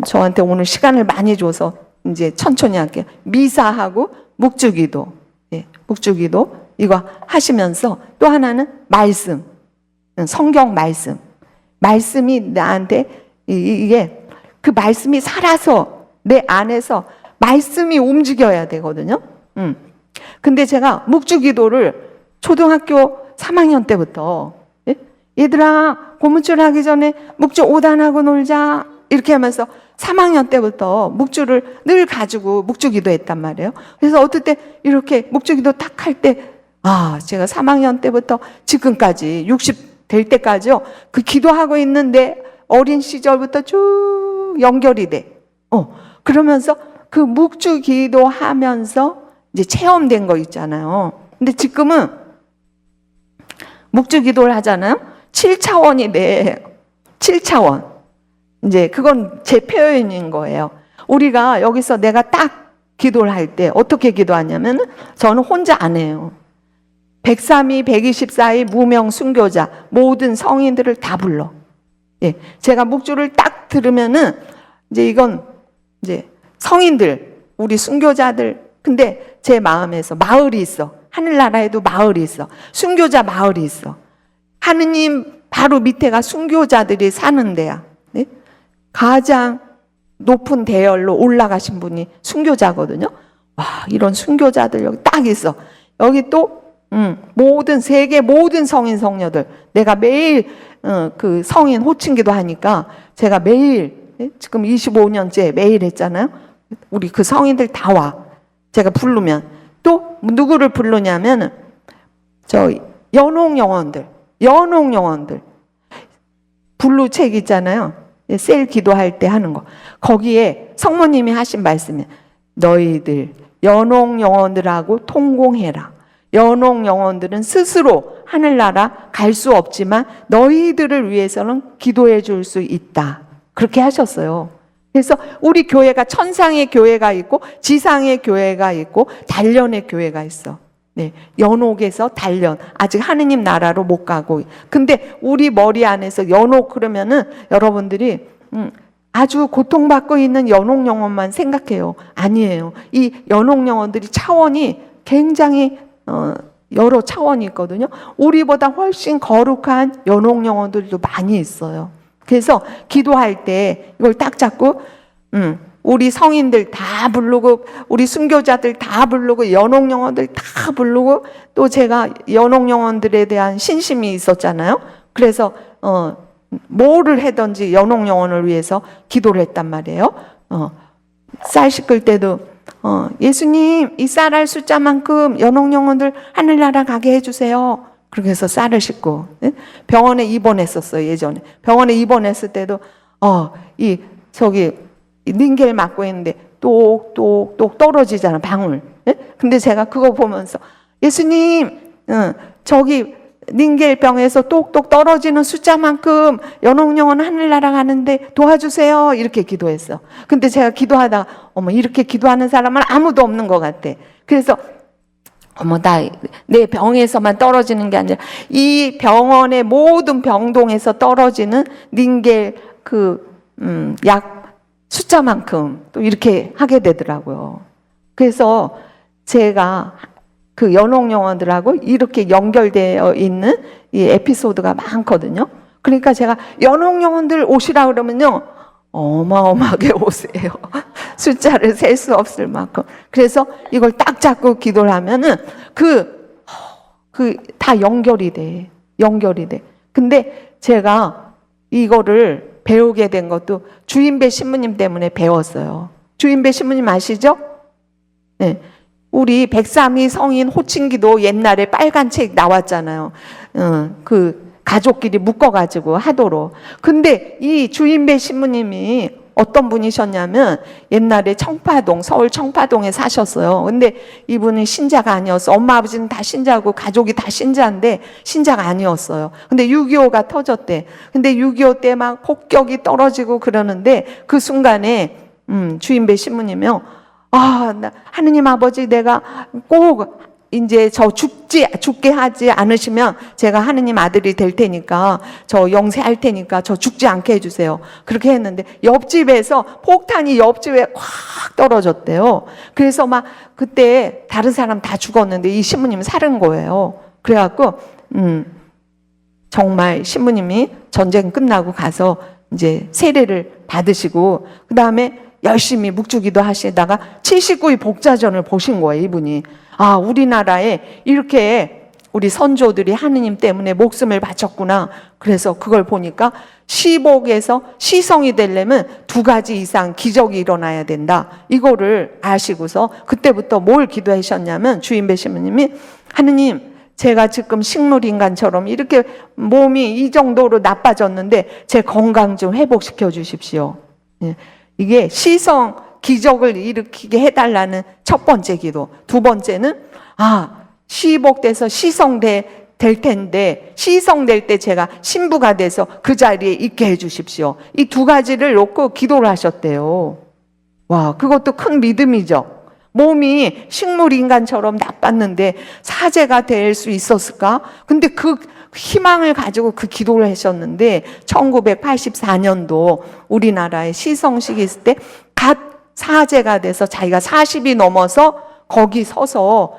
Speaker 1: 저한테 오늘 시간을 많이 줘서 이제 천천히 할게요. 미사하고 묵주기도. 예, 묵주기도 이거 하시면서 또 하나는 말씀. 성경 말씀이 나한테 이게 그 말씀이 살아서 내 안에서 말씀이 움직여야 되거든요. 근데 제가 묵주기도를 초등학교 3학년 때부터 얘들아 고무줄 하기 전에 묵주 5단하고 놀자 이렇게 하면서 3학년 때부터 묵주를 늘 가지고 묵주기도 했단 말이에요. 그래서 어떨 때 이렇게 묵주기도 탁 할 때 제가 3학년 때부터 지금까지 60 될 때까지요. 그 기도하고 있는데 어린 시절부터 쭉 연결이 돼. 그러면서 그 묵주 기도하면서 이제 체험된 거 있잖아요. 근데 지금은 묵주 기도를 하잖아요. 7차원이 돼. 7차원. 이제 그건 제 표현인 거예요. 우리가 여기서 내가 딱 기도를 할 때 어떻게 기도하냐면 저는 혼자 안 해요. 103위, 124위 무명 순교자 모든 성인들을 다 불러. 예, 제가 묵주를 딱 들으면은 이제 이건 이제 성인들, 우리 순교자들. 근데 제 마음에서 마을이 있어. 하늘나라에도 마을이 있어. 순교자 마을이 있어. 하느님 바로 밑에가 순교자들이 사는 데야. 네? 가장 높은 대열로 올라가신 분이 순교자거든요. 와, 이런 순교자들 여기 딱 있어. 여기 또 세계 모든 성인 성녀들 내가 매일 그 성인 호칭기도 하니까 제가 매일 지금 25년째 매일 했잖아요. 우리 그 성인들 다 와. 제가 부르면 또 누구를 부르냐면 저 연옥 영혼들 블루 책 있잖아요. 셀 기도할 때 하는 거. 거기에 성모님이 하신 말씀이 너희들 연옥 영혼들하고 통공해라. 연옥 영혼들은 스스로 하늘나라 갈 수 없지만 너희들을 위해서는 기도해 줄 수 있다. 그렇게 하셨어요. 그래서 우리 교회가 천상의 교회가 있고 지상의 교회가 있고 단련의 교회가 있어. 네, 연옥에서 단련. 아직 하느님 나라로 못 가고. 근데 우리 머리 안에서 연옥 그러면은 여러분들이 아주 고통받고 있는 연옥 영혼만 생각해요. 아니에요. 이 연옥 영혼들이 차원이 굉장히 여러 차원이 있거든요. 우리보다 훨씬 거룩한 연옥 영혼들도 많이 있어요. 그래서 기도할 때 이걸 딱 잡고 우리 성인들 다 부르고 우리 순교자들 다 부르고 연옥 영혼들 다 부르고 또 제가 연옥 영혼들에 대한 신심이 있었잖아요. 그래서 뭐를 하든지 연옥 영혼을 위해서 기도를 했단 말이에요. 쌀 씻을 때도 예수님 이 쌀알 숫자만큼 연옥 영혼들 하늘나라 가게 해주세요. 그렇게 해서 쌀을 씻고 병원에 입원했었어요. 예전에 병원에 입원했을 때도 닌겔 맞고 있는데 똑똑똑 떨어지잖아 방울. 근데 제가 그거 보면서 예수님 저기 닌겔병에서 똑똑 떨어지는 숫자만큼 연옥 영혼 하늘나라 가는데 도와주세요. 이렇게 기도했어. 근데 제가 기도하다가 이렇게 기도하는 사람은 아무도 없는 것 같아. 그래서 내 병에서만 떨어지는 게 아니라 이 병원의 모든 병동에서 떨어지는 닌겔 약 숫자만큼 또 이렇게 하게 되더라고요. 그래서 제가 그 연옥 영혼들하고 이렇게 연결되어 있는 이 에피소드가 많거든요. 그러니까 제가 연옥 영혼들 오시라 그러면요. 어마어마하게 오세요. 숫자를 셀 수 없을 만큼. 그래서 이걸 딱 잡고 기도를 하면은 다 연결이 돼. 연결이 돼. 근데 제가 이거를 배우게 된 것도 주인배 신부님 때문에 배웠어요. 주인배 신부님 아시죠? 네. 우리 103위 성인 호칭기도 옛날에 빨간 책 나왔잖아요. 그 가족끼리 묶어가지고 하도록. 근데 이 주인배 신부님이 어떤 분이셨냐면 옛날에 청파동, 서울 청파동에 사셨어요. 근데 이분은 신자가 아니었어. 엄마 아버지는 다 신자고 가족이 다 신자인데 신자가 아니었어요. 근데 6.25가 터졌대. 근데 6.25 때 막 폭격이 떨어지고 그러는데 그 순간에 주인배 신부님이요. 하느님 아버지 내가 꼭 이제 저 죽게 하지 않으시면 제가 하느님 아들이 될 테니까 저 영세할 테니까 저 죽지 않게 해주세요. 그렇게 했는데 옆집에서 폭탄이 옆집에 콱 떨어졌대요. 그래서 막 그때 다른 사람 다 죽었는데 이 신부님은 살은 거예요. 그래갖고 정말 신부님이 전쟁 끝나고 가서 이제 세례를 받으시고 그 다음에 열심히 묵주기도 하시다가 79위 복자전을 보신 거예요, 이분이. 우리나라에 이렇게 우리 선조들이 하느님 때문에 목숨을 바쳤구나. 그래서 그걸 보니까 시복에서 시성이 되려면 2가지 이상 기적이 일어나야 된다. 이거를 아시고서 그때부터 뭘 기도하셨냐면 주인배 신부님이 하느님 제가 지금 식물인간처럼 이렇게 몸이 이 정도로 나빠졌는데 제 건강 좀 회복시켜 주십시오. 이게 시성 기적을 일으키게 해달라는 첫 번째 기도. 두 번째는 시복돼서 시성될 텐데 시성될 때 제가 신부가 돼서 그 자리에 있게 해주십시오. 이 2가지를 놓고 기도를 하셨대요. 와, 그것도 큰 믿음이죠. 몸이 식물인간처럼 나빴는데 사제가 될 수 있었을까? 근데 그 희망을 가지고 그 기도를 하셨는데 1984년도 우리나라에 시성식이 있을 때 갓 사제가 돼서 자기가 40이 넘어서 거기 서서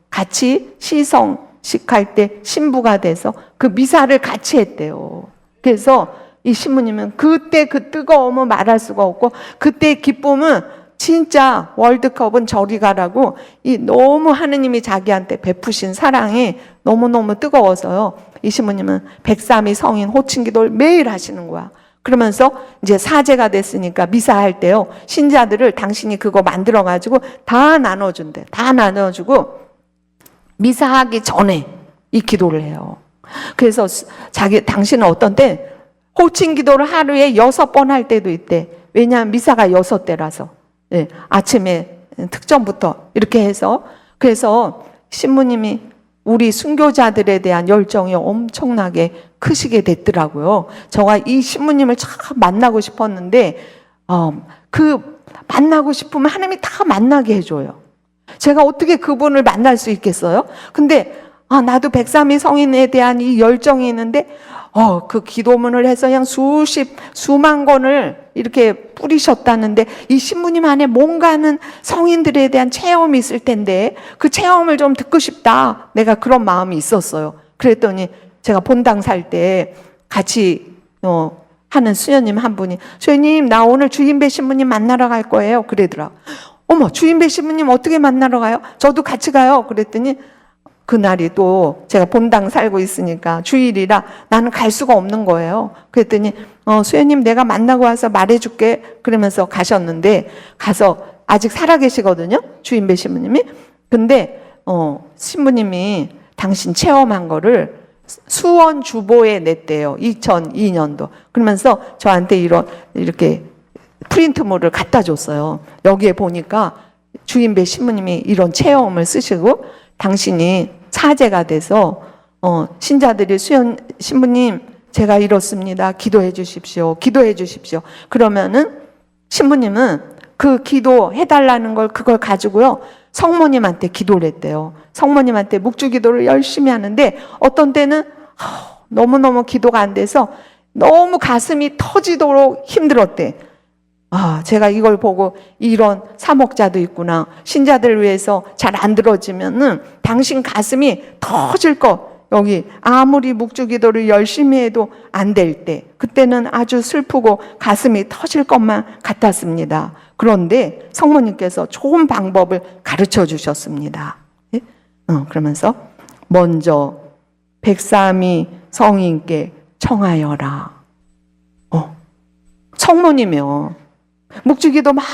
Speaker 1: 같이 시성식 할 때 신부가 돼서 그 미사를 같이 했대요. 그래서 이 신부님은 그때 그 뜨거움은 말할 수가 없고 그때 기쁨은 진짜 월드컵은 저리 가라고 너무 하느님이 자기한테 베푸신 사랑이 너무너무 뜨거워서요. 이 신부님은 103위 성인 호칭기도를 매일 하시는 거야. 그러면서 이제 사제가 됐으니까 미사할 때요. 신자들을 당신이 그거 만들어가지고 다 나눠준대. 다 나눠주고 미사하기 전에 이 기도를 해요. 그래서 당신은 어떤 때 호칭기도를 하루에 6번 할 때도 있대. 왜냐하면 미사가 6대라서. 네, 아침에 특전부터 이렇게 해서 그래서 신부님이 우리 순교자들에 대한 열정이 엄청나게 크시게 됐더라고요. 제가 이 신부님을 참 만나고 싶었는데 그 만나고 싶으면 하나님이 다 만나게 해줘요. 제가 어떻게 그분을 만날 수 있겠어요? 근데 나도 103위 성인에 대한 이 열정이 있는데 그 기도문을 해서 그냥 수만 권을 이렇게 뿌리셨다는데 이 신부님 안에 뭔가는 성인들에 대한 체험이 있을 텐데 그 체험을 좀 듣고 싶다. 내가 그런 마음이 있었어요. 그랬더니 제가 본당 살 때 같이 하는 수녀님 한 분이 수녀님 나 오늘 주인배 신부님 만나러 갈 거예요. 그러더라. 어머 주인배 신부님 어떻게 만나러 가요? 저도 같이 가요. 그랬더니 그날이 또 제가 본당 살고 있으니까 주일이라 나는 갈 수가 없는 거예요. 그랬더니 수녀님 내가 만나고 와서 말해줄게 그러면서 가셨는데 가서 아직 살아계시거든요. 주인배 신부님이. 근데 신부님이 당신 체험한 거를 수원 주보에 냈대요. 2002년도. 그러면서 저한테 이렇게 프린트물을 갖다 줬어요. 여기에 보니까 주인배 신부님이 이런 체험을 쓰시고 당신이 사제가 돼서 신자들이 신부님 제가 이렇습니다. 기도해 주십시오. 기도해 주십시오. 그러면은 신부님은 그 기도해달라는 그걸 가지고요. 성모님한테 기도를 했대요. 성모님한테 묵주기도를 열심히 하는데 어떤 때는 너무너무 기도가 안 돼서 너무 가슴이 터지도록 힘들었대. 제가 이걸 보고 이런 사목자도 있구나. 신자들을 위해서 잘 안 들어지면은 당신 가슴이 터질 거 여기 아무리 묵주기도를 열심히 해도 안 될 때, 그때는 아주 슬프고 가슴이 터질 것만 같았습니다. 그런데 성모님께서 좋은 방법을 가르쳐 주셨습니다. 예? 그러면서 먼저 백삼위 성인께 청하여라. 성모님이요. 묵주기도 막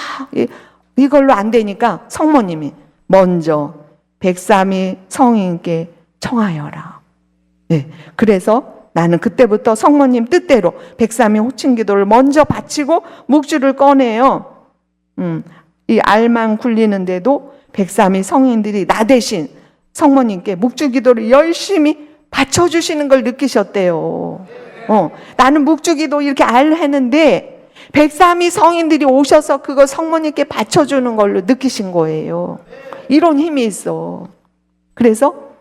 Speaker 1: 이걸로 안 되니까 성모님이 먼저 백삼위 성인께 청하여라. 네. 그래서 나는 그때부터 성모님 뜻대로 백삼위 호칭기도를 먼저 바치고 묵주를 꺼내요. 이 알만 굴리는데도 백삼위 성인들이 나 대신 성모님께 묵주기도를 열심히 바쳐주시는 걸 느끼셨대요. 나는 묵주기도 이렇게 했는데 백삼위 성인들이 오셔서 그거 성모님께 바쳐주는 걸로 느끼신 거예요. 이런 힘이 있어. 그래서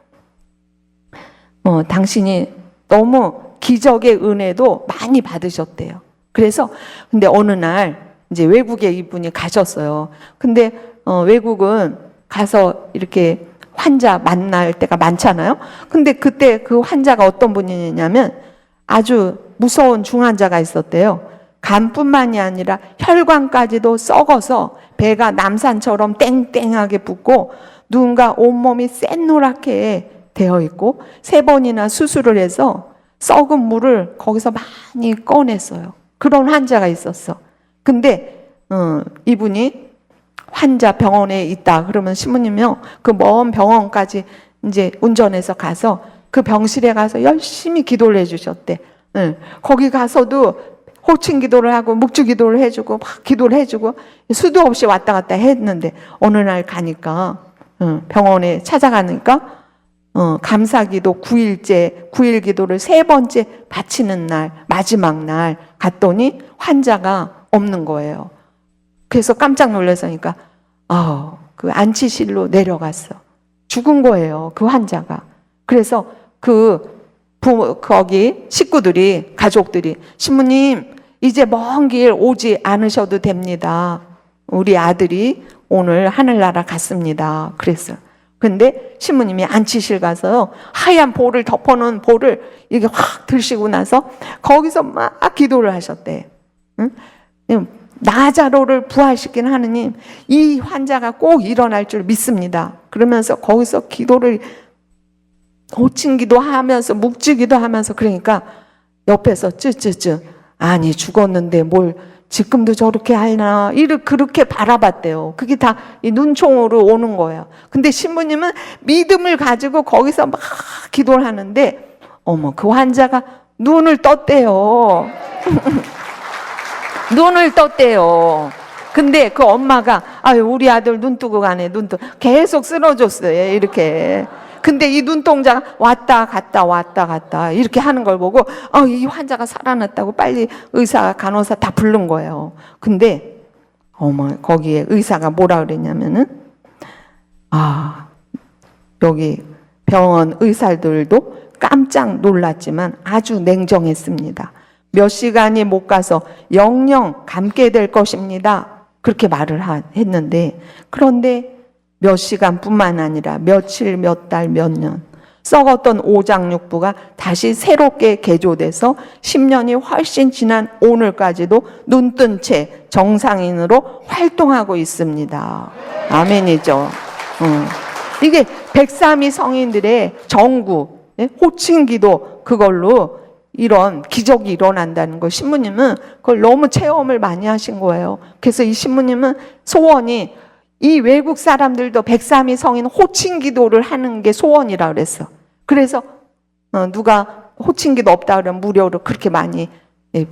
Speaker 1: 당신이 너무 기적의 은혜도 많이 받으셨대요. 그래서 근데 어느 날 이제 외국에 이분이 가셨어요. 근데 외국은 가서 이렇게 환자 만날 때가 많잖아요. 근데 그때 그 환자가 어떤 분이냐면 아주 무서운 중환자가 있었대요. 간뿐만이 아니라 혈관까지도 썩어서 배가 남산처럼 땡땡하게 붓고 누군가 온몸이 샛노랗게 되어 있고 3번이나 수술을 해서 썩은 물을 거기서 많이 꺼냈어요. 그런 환자가 있었어. 근데 이분이 환자 병원에 있다 그러면 신부님이요 그 먼 병원까지 이제 운전해서 가서 그 병실에 가서 열심히 기도를 해주셨대. 거기 가서도 호칭 기도를 하고 묵주 기도를 해주고 막 기도를 해주고 수도 없이 왔다 갔다 했는데 어느 날 가니까 병원에 찾아가니까 감사기도 9일째 9일 기도를 3번째 바치는 날 마지막 날 갔더니 환자가 없는 거예요. 그래서 깜짝 놀라서니까 그 안치실로 내려갔어. 죽은 거예요. 그 환자가. 그래서 거기 식구들이 가족들이 신부님 이제 먼 길 오지 않으셔도 됩니다. 우리 아들이 오늘 하늘나라 갔습니다. 그랬어요. 근데 신부님이 안치실 가서 하얀 볼을 덮어놓은 볼을 이게 확 들시고 나서 거기서 막 기도를 하셨대. 응? 나자로를 부활시킨 하느님, 이 환자가 꼭 일어날 줄 믿습니다. 그러면서 거기서 기도를 호칭기도 하면서 묵지기도 하면서 그러니까 옆에서 쯔쯔쯔 아니 죽었는데 뭘 지금도 저렇게 하나 그렇게 바라봤대요. 그게 다 이 눈총으로 오는 거예요. 근데 신부님은 믿음을 가지고 거기서 막 기도를 하는데 그 환자가 눈을 떴대요. 눈을 떴대요. 근데 그 엄마가 우리 아들 눈 뜨고 가네 계속 쓰러졌어요. 이렇게. 근데 이 눈동자가 왔다 갔다 이렇게 하는 걸 보고 이 환자가 살아났다고 빨리 의사 간호사 다 부른 거예요. 근데 거기에 의사가 뭐라 그랬냐면은 여기 병원 의사들도 깜짝 놀랐지만 아주 냉정했습니다. 몇 시간이 못 가서 영영 감게 될 것입니다. 그렇게 말을 했는데 그런데 몇 시간뿐만 아니라 며칠, 몇 달, 몇 년 썩었던 오장육부가 다시 새롭게 개조돼서 10년이 훨씬 지난 오늘까지도 눈뜬 채 정상인으로 활동하고 있습니다. 아멘이죠. 이게 백삼위 성인들의 정구, 호칭기도 그걸로 이런 기적이 일어난다는 거 신부님은 그걸 너무 체험을 많이 하신 거예요. 그래서 이 신부님은 소원이 이 외국 사람들도 백삼위 성인 호칭 기도를 하는 게 소원이라 그랬어. 그래서 누가 호칭 기도 없다 그러면 무료로 그렇게 많이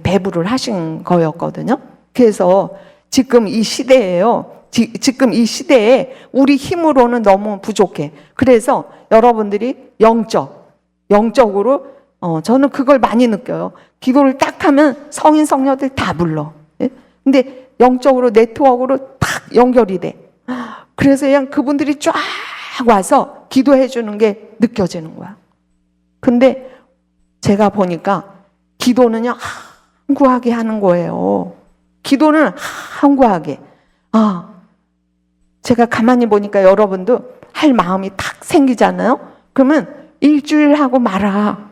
Speaker 1: 배부를 하신 거였거든요. 그래서 지금 이 시대에요. 지금 이 시대에 우리 힘으로는 너무 부족해. 그래서 여러분들이 영적으로 저는 그걸 많이 느껴요. 기도를 딱 하면 성인 성녀들 다 불러. 근데 영적으로 네트워크로 딱 연결이 돼. 그래서 그냥 그분들이 쫙 와서 기도해 주는 게 느껴지는 거야. 근데 제가 보니까 기도는요 한구하게 하는 거예요. 기도는 한구하게. 제가 가만히 보니까 여러분도 할 마음이 탁 생기잖아요. 그러면 일주일 하고 말아.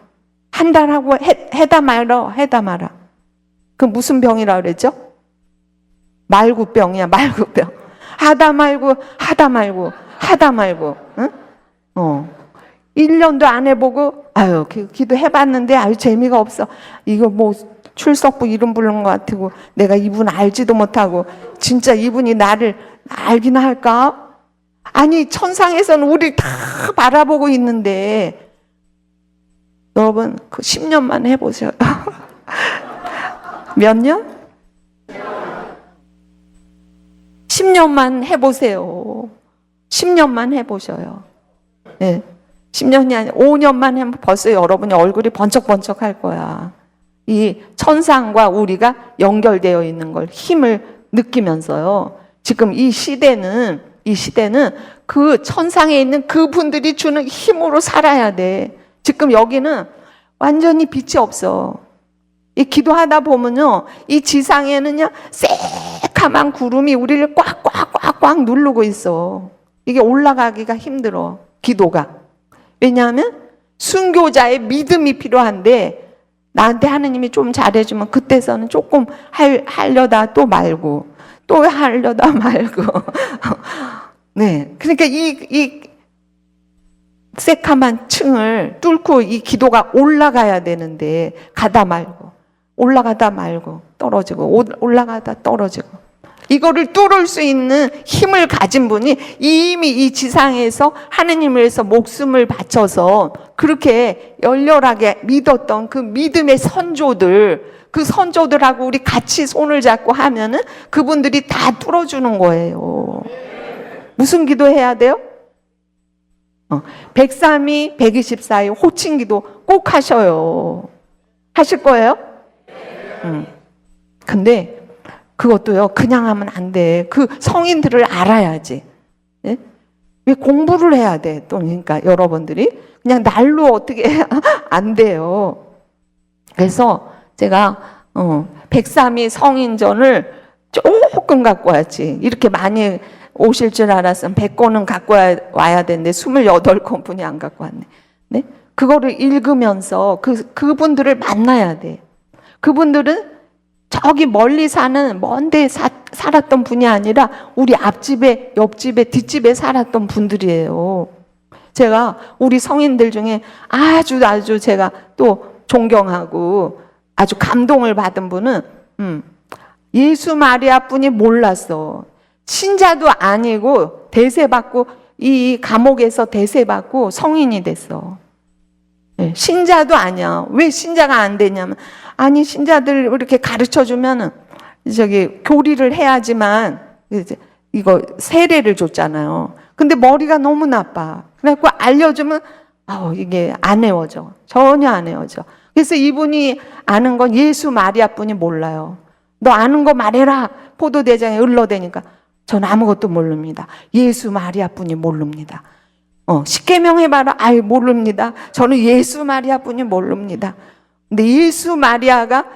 Speaker 1: 한 달 하고 해다 말아. 그 무슨 병이라 그랬죠? 말구병이야, 말구병. 하다 말고, 응? 1년도 안 해보고, 기도해봤는데, 재미가 없어. 이거 뭐, 출석부 이름 부르는 것 같고, 내가 이분 알지도 못하고, 진짜 이분이 나를 알기나 할까? 아니, 천상에서는 우리 다 바라보고 있는데, 여러분, 그 10년만 해보세요. 몇 년? 10년만 해보세요. 10년만 해보셔요. 네. 10년이 아니라 5년만 하면 벌써 여러분이 얼굴이 번쩍번쩍 할 거야. 이 천상과 우리가 연결되어 있는 걸 힘을 느끼면서요. 지금 이 시대는 그 천상에 있는 그분들이 주는 힘으로 살아야 돼. 지금 여기는 완전히 빛이 없어. 이 기도하다 보면요, 이 지상에는요, 새카만 구름이 우리를 꽉꽉꽉꽉 누르고 있어. 이게 올라가기가 힘들어, 기도가. 왜냐하면 순교자의 믿음이 필요한데, 나한테 하느님이 좀 잘해주면 그때서는 조금 하려다 또 말고, 또 하려다 말고. 네. 그러니까 이 새카만 층을 뚫고 이 기도가 올라가야 되는데, 올라가다 말고 떨어지고 올라가다 떨어지고, 이거를 뚫을 수 있는 힘을 가진 분이 이미 이 지상에서 하느님을 위해서 목숨을 바쳐서 그렇게 열렬하게 믿었던 그 믿음의 선조들, 그 선조들하고 우리 같이 손을 잡고 하면은 그분들이 다 뚫어주는 거예요. 무슨 기도해야 돼요? 103이 124의 호칭 기도 꼭 하셔요. 하실 거예요? 근데 그것도요, 그냥 하면 안 돼. 그 성인들을 알아야지. 예? 왜 공부를 해야 돼? 또, 그러니까 여러분들이 그냥 날로 어떻게 안 돼요. 그래서 제가 103이 성인전을 조금 갖고 왔지. 이렇게 많이 오실 줄 알았으면 100권은 갖고 와야 되는데 28권뿐이 안 갖고 왔네. 네? 그거를 읽으면서 그분들을 만나야 돼. 그분들은 저기 멀리 사는 먼데 살았던 분이 아니라 우리 앞집에, 옆집에, 뒷집에 살았던 분들이에요. 제가 우리 성인들 중에 아주 제가 또 존경하고 아주 감동을 받은 분은 예수 마리아 뿐이 몰랐어. 신자도 아니고 대세받고, 이 감옥에서 대세받고 성인이 됐어. 신자도 아니야. 왜 신자가 안 되냐면, 아니, 신자들 이렇게 가르쳐 주면은 교리를 해야지만 이거 세례를 줬잖아요. 근데 머리가 너무 나빠. 그래갖고 알려주면 이게 안 외워져. 전혀 안 외워져. 그래서 이분이 아는 건 예수 마리아뿐이 몰라요. 너 아는 거 말해라. 포도대장에 흘러대니까 전 아무것도 모릅니다. 예수 마리아뿐이 모릅니다. 십계명 해봐라. 모릅니다. 저는 예수 마리아뿐이 모릅니다. 근데 예수 마리아가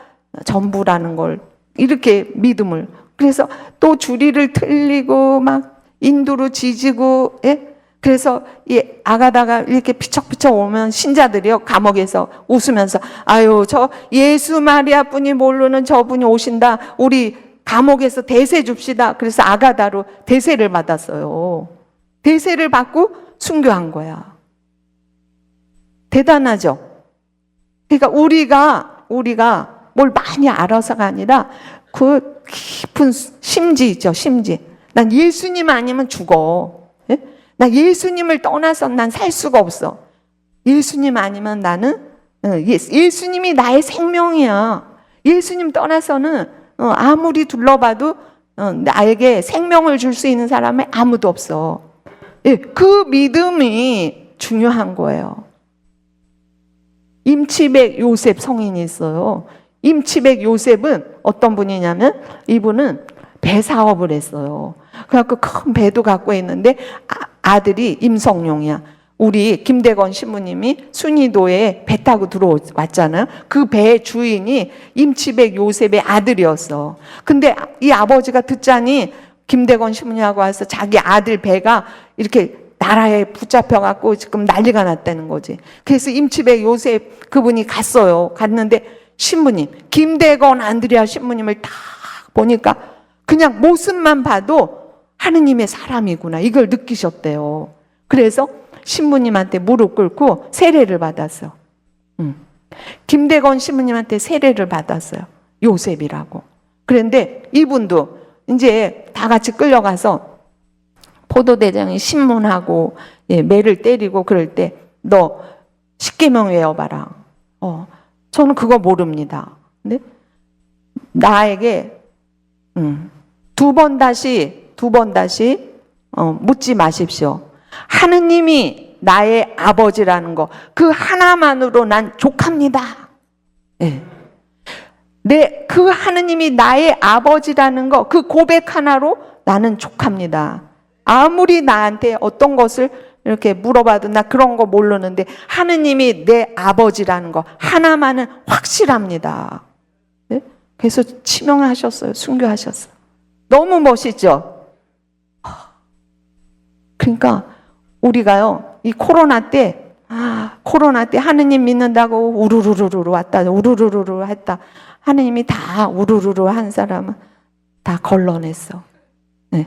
Speaker 1: 전부라는 걸 이렇게 믿음을, 그래서 또 주리를 틀리고 막 인두로 지지고, 예? 그래서 이 아가다가 이렇게 피척피척 오면 신자들이요, 감옥에서 웃으면서 저 예수 마리아뿐이 모르는 저분이 오신다. 우리 감옥에서 대세 줍시다. 그래서 아가다로 대세를 받았어요. 대세를 받고 순교한 거야. 대단하죠? 그러니까 우리가 뭘 많이 알아서가 아니라 그 깊은 심지 있죠, 심지. 난 예수님 아니면 죽어. 예? 나 예수님을 떠나서 난 살 수가 없어. 예수님 아니면 나는, 예수님이 나의 생명이야. 예수님 떠나서는 아무리 둘러봐도 나에게 생명을 줄 수 있는 사람이 아무도 없어. 예, 그 믿음이 중요한 거예요. 임치백 요셉 성인이 있어요. 임치백 요셉은 어떤 분이냐면, 이분은 배 사업을 했어요. 그래갖고 큰 배도 갖고 있는데 아들이 임성룡이야. 우리 김대건 신부님이 순이도에 배 타고 들어왔잖아요. 그 배의 주인이 임치백 요셉의 아들이었어. 근데 이 아버지가 듣자니 김대건 신부님하고 와서 자기 아들 배가 이렇게 나라에 붙잡혀갖고 지금 난리가 났다는 거지. 그래서 임치백 요셉 그분이 갔어요. 갔는데 신부님, 김대건 안드레아 신부님을 딱 보니까 그냥 모습만 봐도 하느님의 사람이구나, 이걸 느끼셨대요. 그래서 신부님한테 무릎 꿇고 세례를 받았어. 김대건 신부님한테 세례를 받았어요. 요셉이라고. 그런데 이분도 이제 다 같이 끌려가서 포도대장이 신문하고 매를 때리고 그럴 때 너 십계명 외워봐라. 저는 그거 모릅니다. 근데 나에게 두 번 다시 묻지 마십시오. 하느님이 나의 아버지라는 거, 그 하나만으로 난 족합니다. 네. 그 하느님이 나의 아버지라는 거, 그 고백 하나로 나는 족합니다. 아무리 나한테 어떤 것을 이렇게 물어봐도 나 그런 거 모르는데 하느님이 내 아버지라는 거 하나만은 확실합니다. 네? 그래서 치명하셨어요. 순교하셨어요. 너무 멋있죠? 그러니까 우리가요, 이 코로나 때 하느님 믿는다고 우르르르르 왔다, 우르르르르 했다. 하느님이 다 우르르르 한 사람은 다 걸러냈어. 네.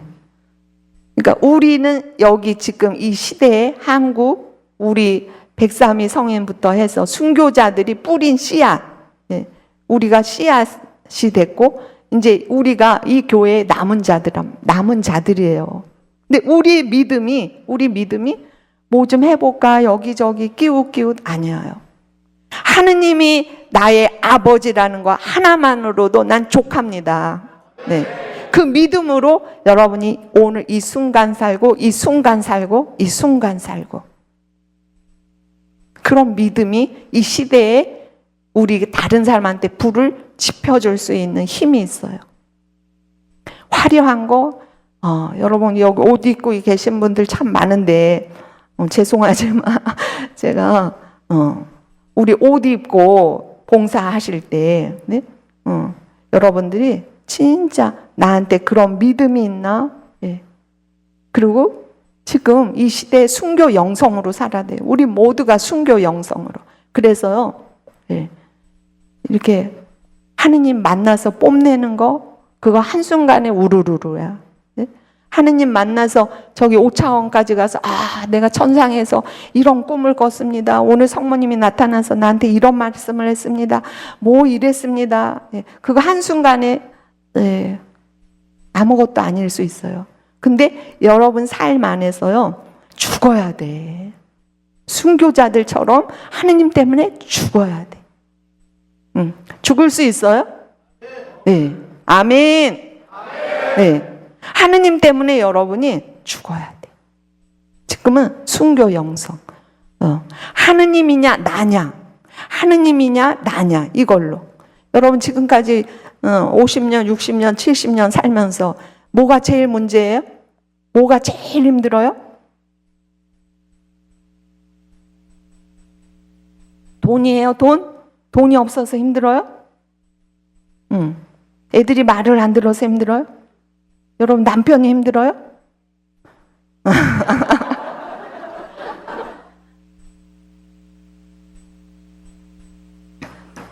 Speaker 1: 그러니까 우리는 여기 지금 이 시대에 한국, 우리 132 성인부터 해서 순교자들이 뿌린 씨앗, 네. 우리가 씨앗이 됐고, 이제 우리가 이 교회의 남은 자들이에요. 근데 우리 믿음이 뭐 좀 해볼까 여기저기 끼웃 아니에요. 하느님이 나의 아버지라는 거 하나만으로도 난 족합니다. 네. 그 믿음으로 여러분이 오늘 이 순간 살고 그런 믿음이 이 시대에 우리 다른 사람한테 불을 지펴줄 수 있는 힘이 있어요. 화려한 거, 여러분 여기 옷 입고 계신 분들 참 많은데 죄송하지만 제가 우리 옷 입고 봉사하실 때 네? 여러분들이 진짜 나한테 그런 믿음이 있나? 예. 그리고 지금 이 시대에 순교 영성으로 살아야 돼요. 우리 모두가 순교 영성으로. 그래서요, 예. 이렇게 하느님 만나서 뽐내는 거, 그거 한순간에 우르르르야. 예? 하느님 만나서 저기 5차원까지 가서 내가 천상에서 이런 꿈을 꿨습니다. 오늘 성모님이 나타나서 나한테 이런 말씀을 했습니다. 뭐 이랬습니다. 예. 그거 한순간에 네, 아무것도 아닐 수 있어요. 근데 여러분 삶 안에서요, 죽어야 돼. 순교자들처럼 하느님 때문에 죽어야 돼. 죽을 수 있어요? 네. 아멘. 네. 하느님 때문에 여러분이 죽어야 돼. 지금은 순교 영성. 하느님이냐 나냐, 하느님이냐 나냐, 이걸로. 여러분 지금까지 50년, 60년, 70년 살면서 뭐가 제일 문제예요? 뭐가 제일 힘들어요? 돈이에요, 돈? 돈이 없어서 힘들어요? 애들이 말을 안 들어서 힘들어요? 여러분 남편이 힘들어요?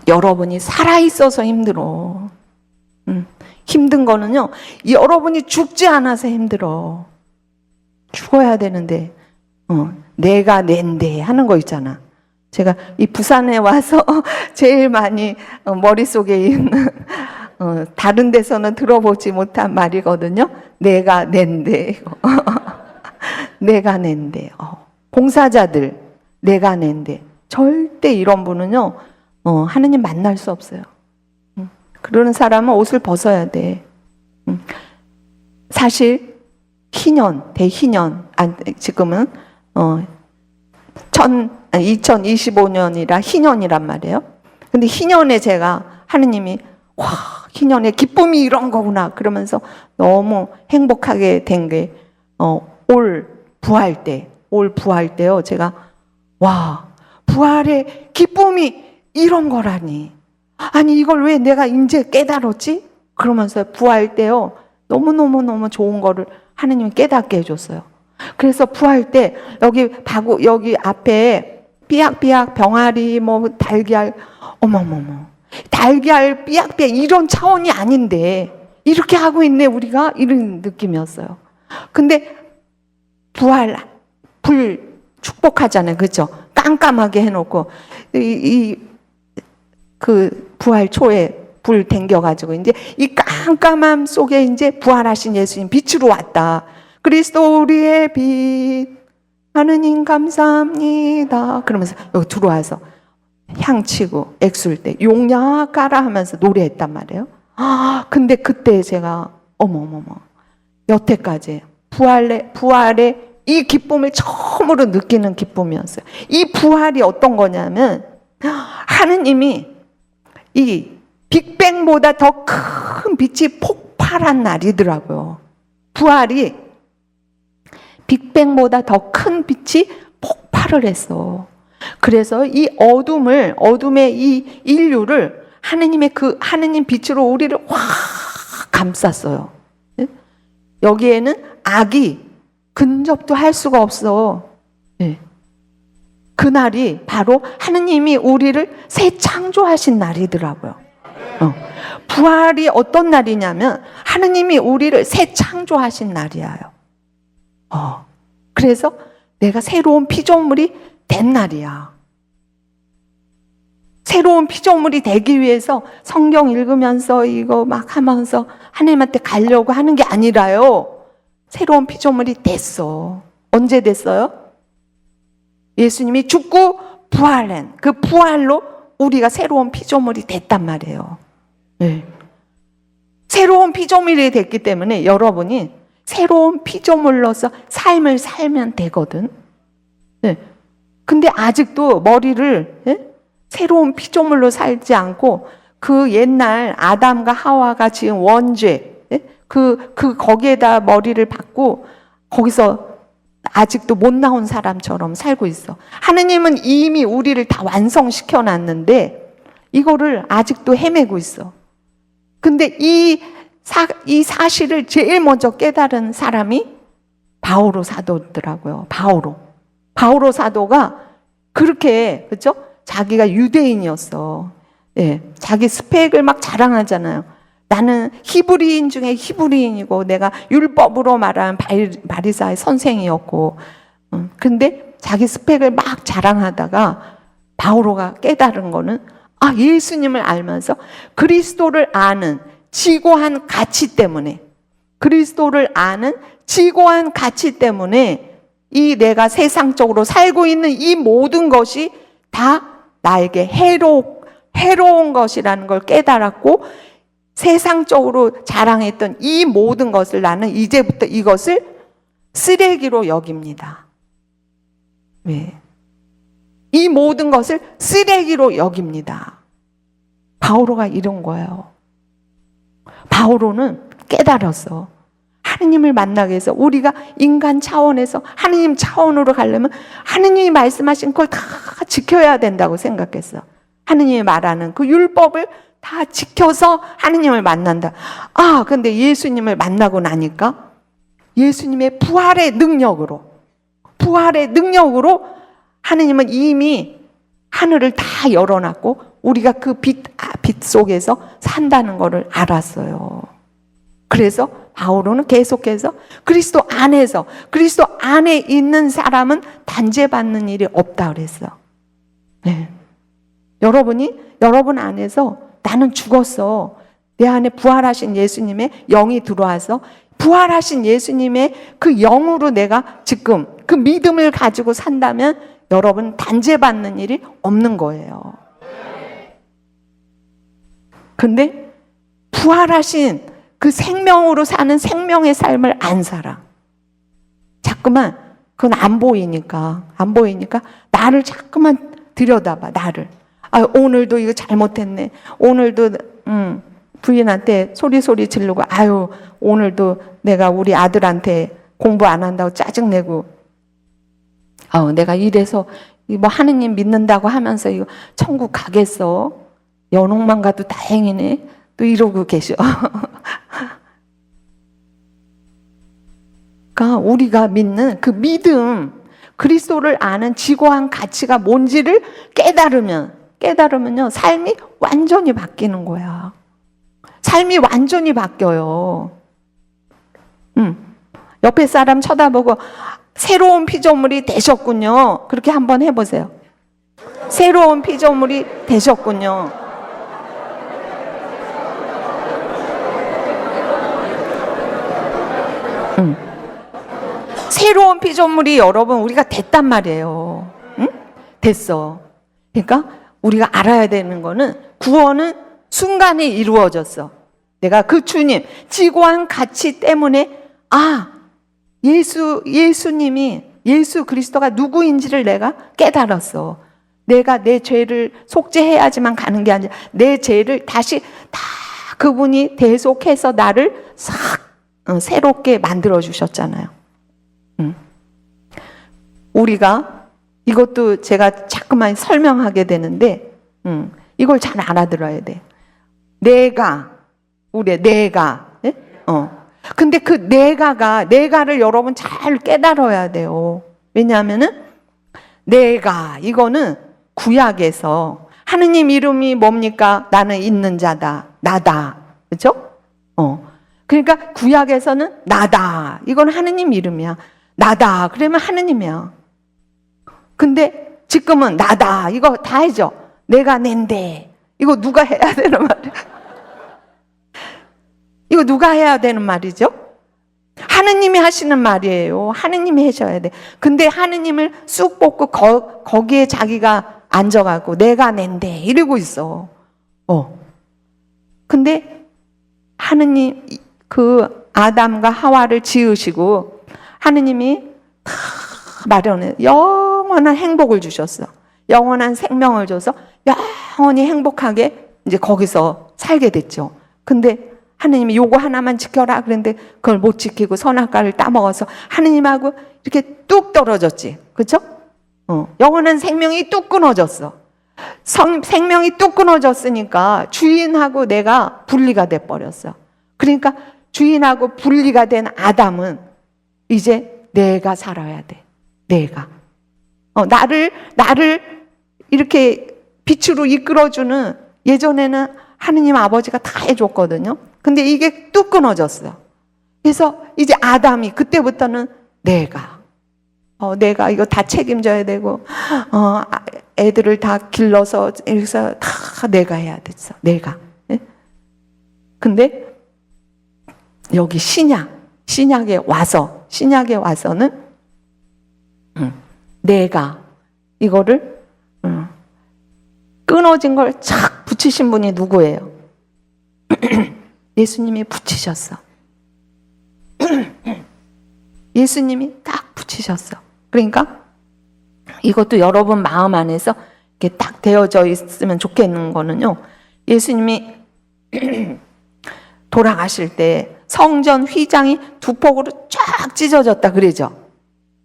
Speaker 1: 여러분이 살아있어서 힘들어. 힘든 거는요, 여러분이 죽지 않아서 힘들어. 죽어야 되는데, 내가 낸데 하는 거 있잖아. 제가 이 부산에 와서 제일 많이 머릿속에 있는, 다른 데서는 들어보지 못한 말이거든요. 내가 낸데. 내가 낸데. 봉사자들, 내가 낸데. 절대 이런 분은요, 하느님 만날 수 없어요. 그러는 사람은 옷을 벗어야 돼. 사실 희년, 대희년, 지금은 2025년이라 희년이란 말이에요. 근데 희년에 제가 하느님이 희년에 기쁨이 이런 거구나 그러면서 너무 행복하게 된 게 올 부활 때요. 제가 부활의 기쁨이 이런 거라니. 아니 이걸 왜 내가 이제 깨달았지? 그러면서 부활 때요, 너무너무 좋은 거를 하느님이 깨닫게 해줬어요. 그래서 부활 때 여기 앞에 삐약삐약 병아리 뭐 달걀, 어머머머, 달걀 삐약삐약 이런 차원이 아닌데 이렇게 하고 있네 우리가, 이런 느낌이었어요. 근데 불 축복하잖아요, 그렇죠? 깜깜하게 해놓고 그 부활 초에 불 댕겨가지고 이제 이 깜깜함 속에 이제 부활하신 예수님 빛으로 왔다. 그리스도 우리의 빛, 하느님 감사합니다. 그러면서 여기 들어와서 향치고 액술 때 용야가라 하면서 노래했단 말이에요. 근데 그때 제가 어머머머, 여태까지 부활의 이 기쁨을 처음으로 느끼는 기쁨이었어요. 이 부활이 어떤 거냐면 하느님이 이 빅뱅보다 더 큰 빛이 폭발한 날이더라고요. 부활이 빅뱅보다 더 큰 빛이 폭발을 했어. 그래서 이 어둠의 이 인류를 하느님 빛으로 우리를 확 감쌌어요. 여기에는 악이 근접도 할 수가 없어. 그날이 바로 하느님이 우리를 새 창조하신 날이더라고요. 부활이 어떤 날이냐면 하느님이 우리를 새 창조하신 날이에요. 그래서 내가 새로운 피조물이 된 날이야. 새로운 피조물이 되기 위해서 성경 읽으면서 이거 막 하면서 하나님한테 가려고 하는 게 아니라요. 새로운 피조물이 됐어. 언제 됐어요? 예수님이 죽고 부활한 그 부활로 우리가 새로운 피조물이 됐단 말이에요. 네. 새로운 피조물이 됐기 때문에 여러분이 새로운 피조물로서 삶을 살면 되거든. 네. 근데 아직도 머리를 새로운 피조물로 살지 않고 그 옛날 아담과 하와가 지은 원죄, 거기에다 머리를 박고 거기서 아직도 못 나온 사람처럼 살고 있어. 하느님은 이미 우리를 다 완성시켜 놨는데 이거를 아직도 헤매고 있어. 근데 이 사실을 제일 먼저 깨달은 사람이 바오로 사도더라고요. 바오로 사도가 그렇게, 그렇죠? 자기가 유대인이었어. 예, 자기 스펙을 막 자랑하잖아요. 나는 히브리인 중에 히브리인이고 내가 율법으로 말하는 바리사의 선생이었고, 근데 자기 스펙을 막 자랑하다가 바오로가 깨달은 거는 예수님을 알면서 그리스도를 아는 지고한 가치 때문에, 그리스도를 아는 지고한 가치 때문에 이 내가 세상적으로 살고 있는 이 모든 것이 다 나에게 해로운 것이라는 걸 깨달았고, 세상적으로 자랑했던 이 모든 것을 나는 이제부터 이것을 쓰레기로 여깁니다. 왜? 이 모든 것을 쓰레기로 여깁니다. 바오로가 이런 거예요. 바오로는 깨달았어. 하느님을 만나기 위해서 우리가 인간 차원에서 하느님 차원으로 가려면 하느님이 말씀하신 걸 다 지켜야 된다고 생각했어. 하느님이 말하는 그 율법을 다 지켜서 하느님을 만난다. 근데 예수님을 만나고 나니까 예수님의 부활의 능력으로 하느님은 이미 하늘을 다 열어놨고 우리가 그 빛 속에서 산다는 것을 알았어요. 그래서 바오로는 계속해서 그리스도 안에 있는 사람은 단죄받는 일이 없다 그랬어. 네. 여러분 안에서 나는 죽었어. 내 안에 부활하신 예수님의 영이 들어와서 부활하신 예수님의 그 영으로 내가 지금 그 믿음을 가지고 산다면 여러분 단죄받는 일이 없는 거예요. 근데 부활하신 그 생명으로 사는 생명의 삶을 안 살아. 자꾸만 그건 안 보이니까 나를 자꾸만 들여다봐. 나를. 오늘도 이거 잘못했네. 오늘도 부인한테 소리 지르고 오늘도 내가 우리 아들한테 공부 안 한다고 짜증내고 내가 이래서 뭐 하느님 믿는다고 하면서 이거 천국 가겠어. 연옥만 가도 다행이네. 또 이러고 계셔. 그러니까 우리가 믿는 그 믿음, 그리스도를 아는 지고한 가치가 뭔지를 깨달으면요, 삶이 완전히 바뀌는 거야. 삶이 완전히 바뀌어요. 옆에 사람 쳐다보고 새로운 피조물이 되셨군요. 그렇게 한번 해보세요. 새로운 피조물이 되셨군요. 새로운 피조물이 여러분 우리가 됐단 말이에요. 응? 됐어. 그러니까 우리가 알아야 되는 거는 구원은 순간에 이루어졌어. 내가 그 주님 지고한 가치 때문에 예수님이 예수 그리스도가 누구인지를 내가 깨달았어. 내가 내 죄를 속죄해야지만 가는 게 아니라 내 죄를 다시 다 그분이 대속해서 나를 싹 새롭게 만들어 주셨잖아요. 우리가 이것도 제가 자꾸만 설명하게 되는데 이걸 잘 알아들어야 돼. 내가 예? 근데 그 내가를 여러분 잘 깨달아야 돼요. 왜냐하면은 이거는 구약에서 하느님 이름이 뭡니까? 나는 있는 자다. 나다. 그렇죠? 그러니까 구약에서는 나다. 이건 하느님 이름이야. 나다. 그러면 하느님이야. 근데 지금은 나다. 이거 다 해줘. 내가 낸데. 이거 누가 해야 되는 말이야? 이거 누가 해야 되는 말이죠? 하느님이 하시는 말이에요. 하느님이 하셔야 돼. 근데 하느님을 쑥 뽑고 거기에 자기가 앉아가고 내가 낸데 이러고 있어. 근데 하느님 그 아담과 하와를 지으시고 하느님이 다 마련해 영원한 행복을 주셨어. 영원한 생명을 줘서 영원히 행복하게 이제 거기서 살게 됐죠. 근데 하느님이 요거 하나만 지켜라 그랬는데 그걸 못 지키고 선악과를 따먹어서 하느님하고 이렇게 뚝 떨어졌지. 그렇죠? 영원한 생명이 뚝 끊어졌어. 생명이 뚝 끊어졌으니까 주인하고 내가 분리가 돼 버렸어. 그러니까 주인하고 분리가 된 아담은 이제 내가 살아야 돼. 내가. 나를 이렇게 빛으로 이끌어주는 예전에는 하느님 아버지가 다 해줬거든요. 근데 이게 뚝 끊어졌어. 그래서 이제 아담이 그때부터는 내가 이거 다 책임져야 되고, 애들을 다 길러서, 여기서 다 내가 해야 됐어. 내가. 예? 근데 여기 신약에 와서는, 내가 이거를, 끊어진 걸 착 붙이신 분이 누구예요? 예수님이 붙이셨어. 예수님이 딱 붙이셨어. 그러니까 이것도 여러분 마음 안에서 이렇게 딱 되어져 있으면 좋겠는 거는요. 예수님이 돌아가실 때 성전 휘장이 두 폭으로 쫙 찢어졌다 그러죠.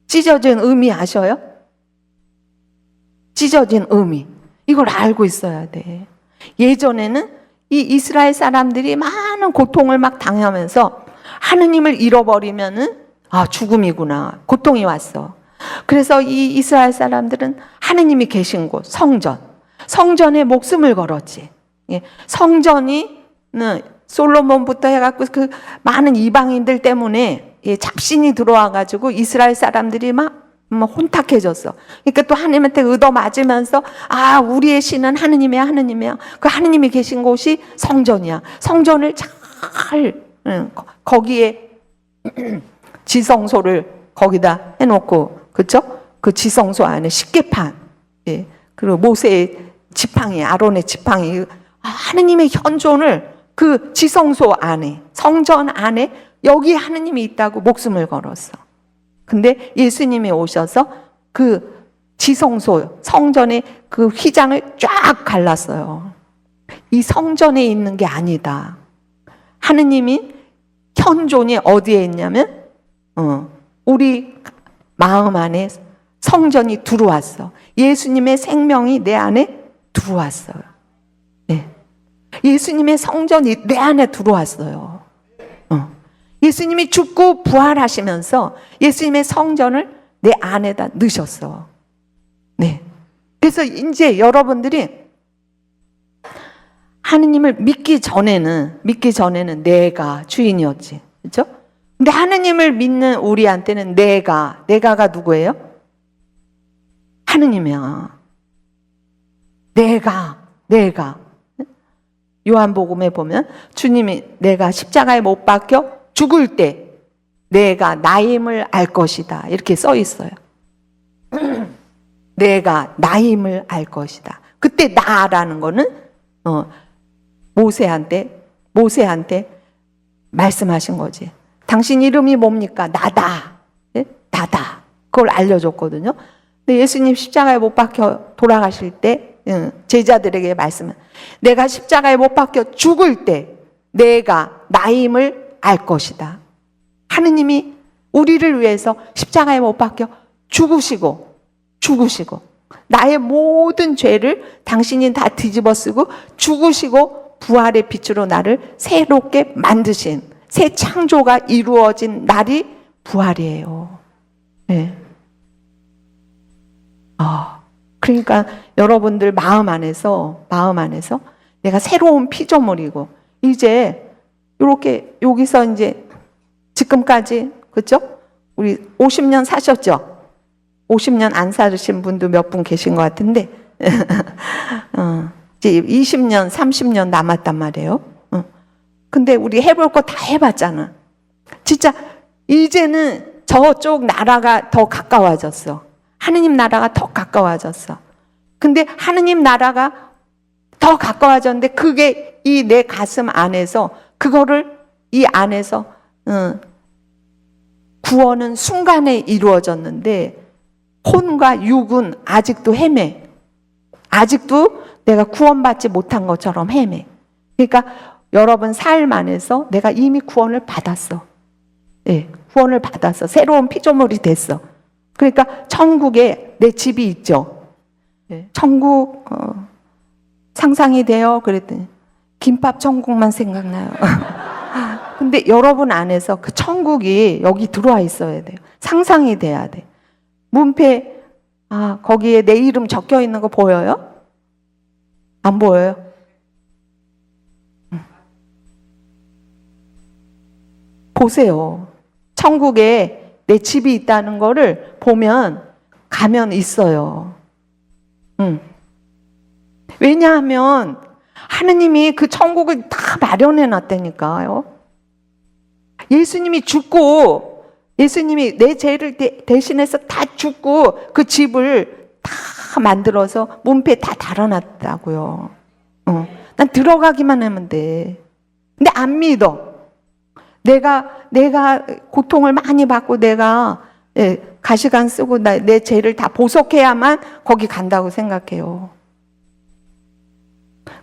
Speaker 1: 찢어진 의미 아셔요? 찢어진 의미. 이걸 알고 있어야 돼. 예전에는 이 이스라엘 사람들이 많은 고통을 막 당하면서 하느님을 잃어버리면은 죽음이구나. 고통이 왔어. 그래서 이 이스라엘 사람들은 하느님이 계신 곳, 성전에 목숨을 걸었지. 성전이 솔로몬부터 해갖고 그 많은 이방인들 때문에 잡신이 들어와가지고 이스라엘 사람들이 막 혼탁해졌어. 그러니까 또 하나님한테 얻어맞으면서 우리의 신은 하느님이야. 그 하느님이 계신 곳이 성전이야. 성전을 잘 거기에 지성소를 거기다 해놓고, 그렇죠? 그 지성소 안에 십계판, 그리고 모세의 지팡이, 아론의 지팡이, 하느님의 현존을 그 지성소 안에, 성전 안에 여기 하느님이 있다고 목숨을 걸었어. 근데 예수님이 오셔서 그 지성소, 성전의 그 휘장을 쫙 갈랐어요. 이 성전에 있는 게 아니다. 하느님이 현존이 어디에 있냐면 우리 마음 안에 성전이 들어왔어. 예수님의 생명이 내 안에 들어왔어요. 네. 예수님의 성전이 내 안에 들어왔어요. 예수님이 죽고 부활하시면서 예수님의 성전을 내 안에다 넣으셨어. 네. 그래서 이제 여러분들이 하느님을 믿기 전에는 내가 주인이었지. 그렇죠? 근데 하느님을 믿는 우리한테는 내가가 누구예요? 하느님이야. 내가. 요한복음에 보면 주님이 내가 십자가에 못 박혀 죽을 때 내가 나임을 알 것이다. 이렇게 써 있어요. 내가 나임을 알 것이다. 그때 나라는 거는 모세한테 말씀하신 거지. 당신 이름이 뭡니까? 나다. 네? 나다. 그걸 알려줬거든요. 근데 예수님 십자가에 못 박혀 돌아가실 때 제자들에게 말씀은 내가 십자가에 못 박혀 죽을 때 내가 나임을 알 것이다. 하느님이 우리를 위해서 십자가에 못 박혀 죽으시고 나의 모든 죄를 당신이 다 뒤집어 쓰고 죽으시고 부활의 빛으로 나를 새롭게 만드신 새 창조가 이루어진 날이 부활이에요. 네. 그러니까 여러분들 마음 안에서 내가 새로운 피조물이고 이제 이렇게 여기서 이제 지금까지 그렇죠? 우리 50년 사셨죠? 50년 안 사신 분도 몇 분 계신 것 같은데 이제 20년, 30년 남았단 말이에요. 근데 우리 해볼 거 다 해봤잖아. 진짜 이제는 저쪽 나라가 더 가까워졌어. 하느님 나라가 더 가까워졌어. 근데 하느님 나라가 더 가까워졌는데 그게 이 내 가슴 안에서 그거를 이 안에서 구원은 순간에 이루어졌는데 혼과 육은 아직도 헤매. 아직도 내가 구원받지 못한 것처럼 헤매. 그러니까 여러분 삶 안에서 내가 이미 구원을 받았어. 네, 구원을 받았어. 새로운 피조물이 됐어. 그러니까 천국에 내 집이 있죠. 네. 천국 상상이 돼요. 그랬더니 김밥 천국만 생각나요. 근데 여러분 안에서 그 천국이 여기 들어와 있어야 돼요. 상상이 돼야 돼. 문패 거기에 내 이름 적혀 있는 거 보여요? 안 보여요? 보세요. 천국에 내 집이 있다는 거를 보면 가면 있어요. 왜냐하면 하느님이 그 천국을 다 마련해 놨다니까요. 예수님이 죽고 예수님이 내 죄를 대신해서 다 죽고 그 집을 다 만들어서 문패 다 달아놨다고요. 난 들어가기만 하면 돼. 근데 안 믿어. 내가 고통을 많이 받고 내가 가시관 쓰고 내 죄를 다 보석해야만 거기 간다고 생각해요.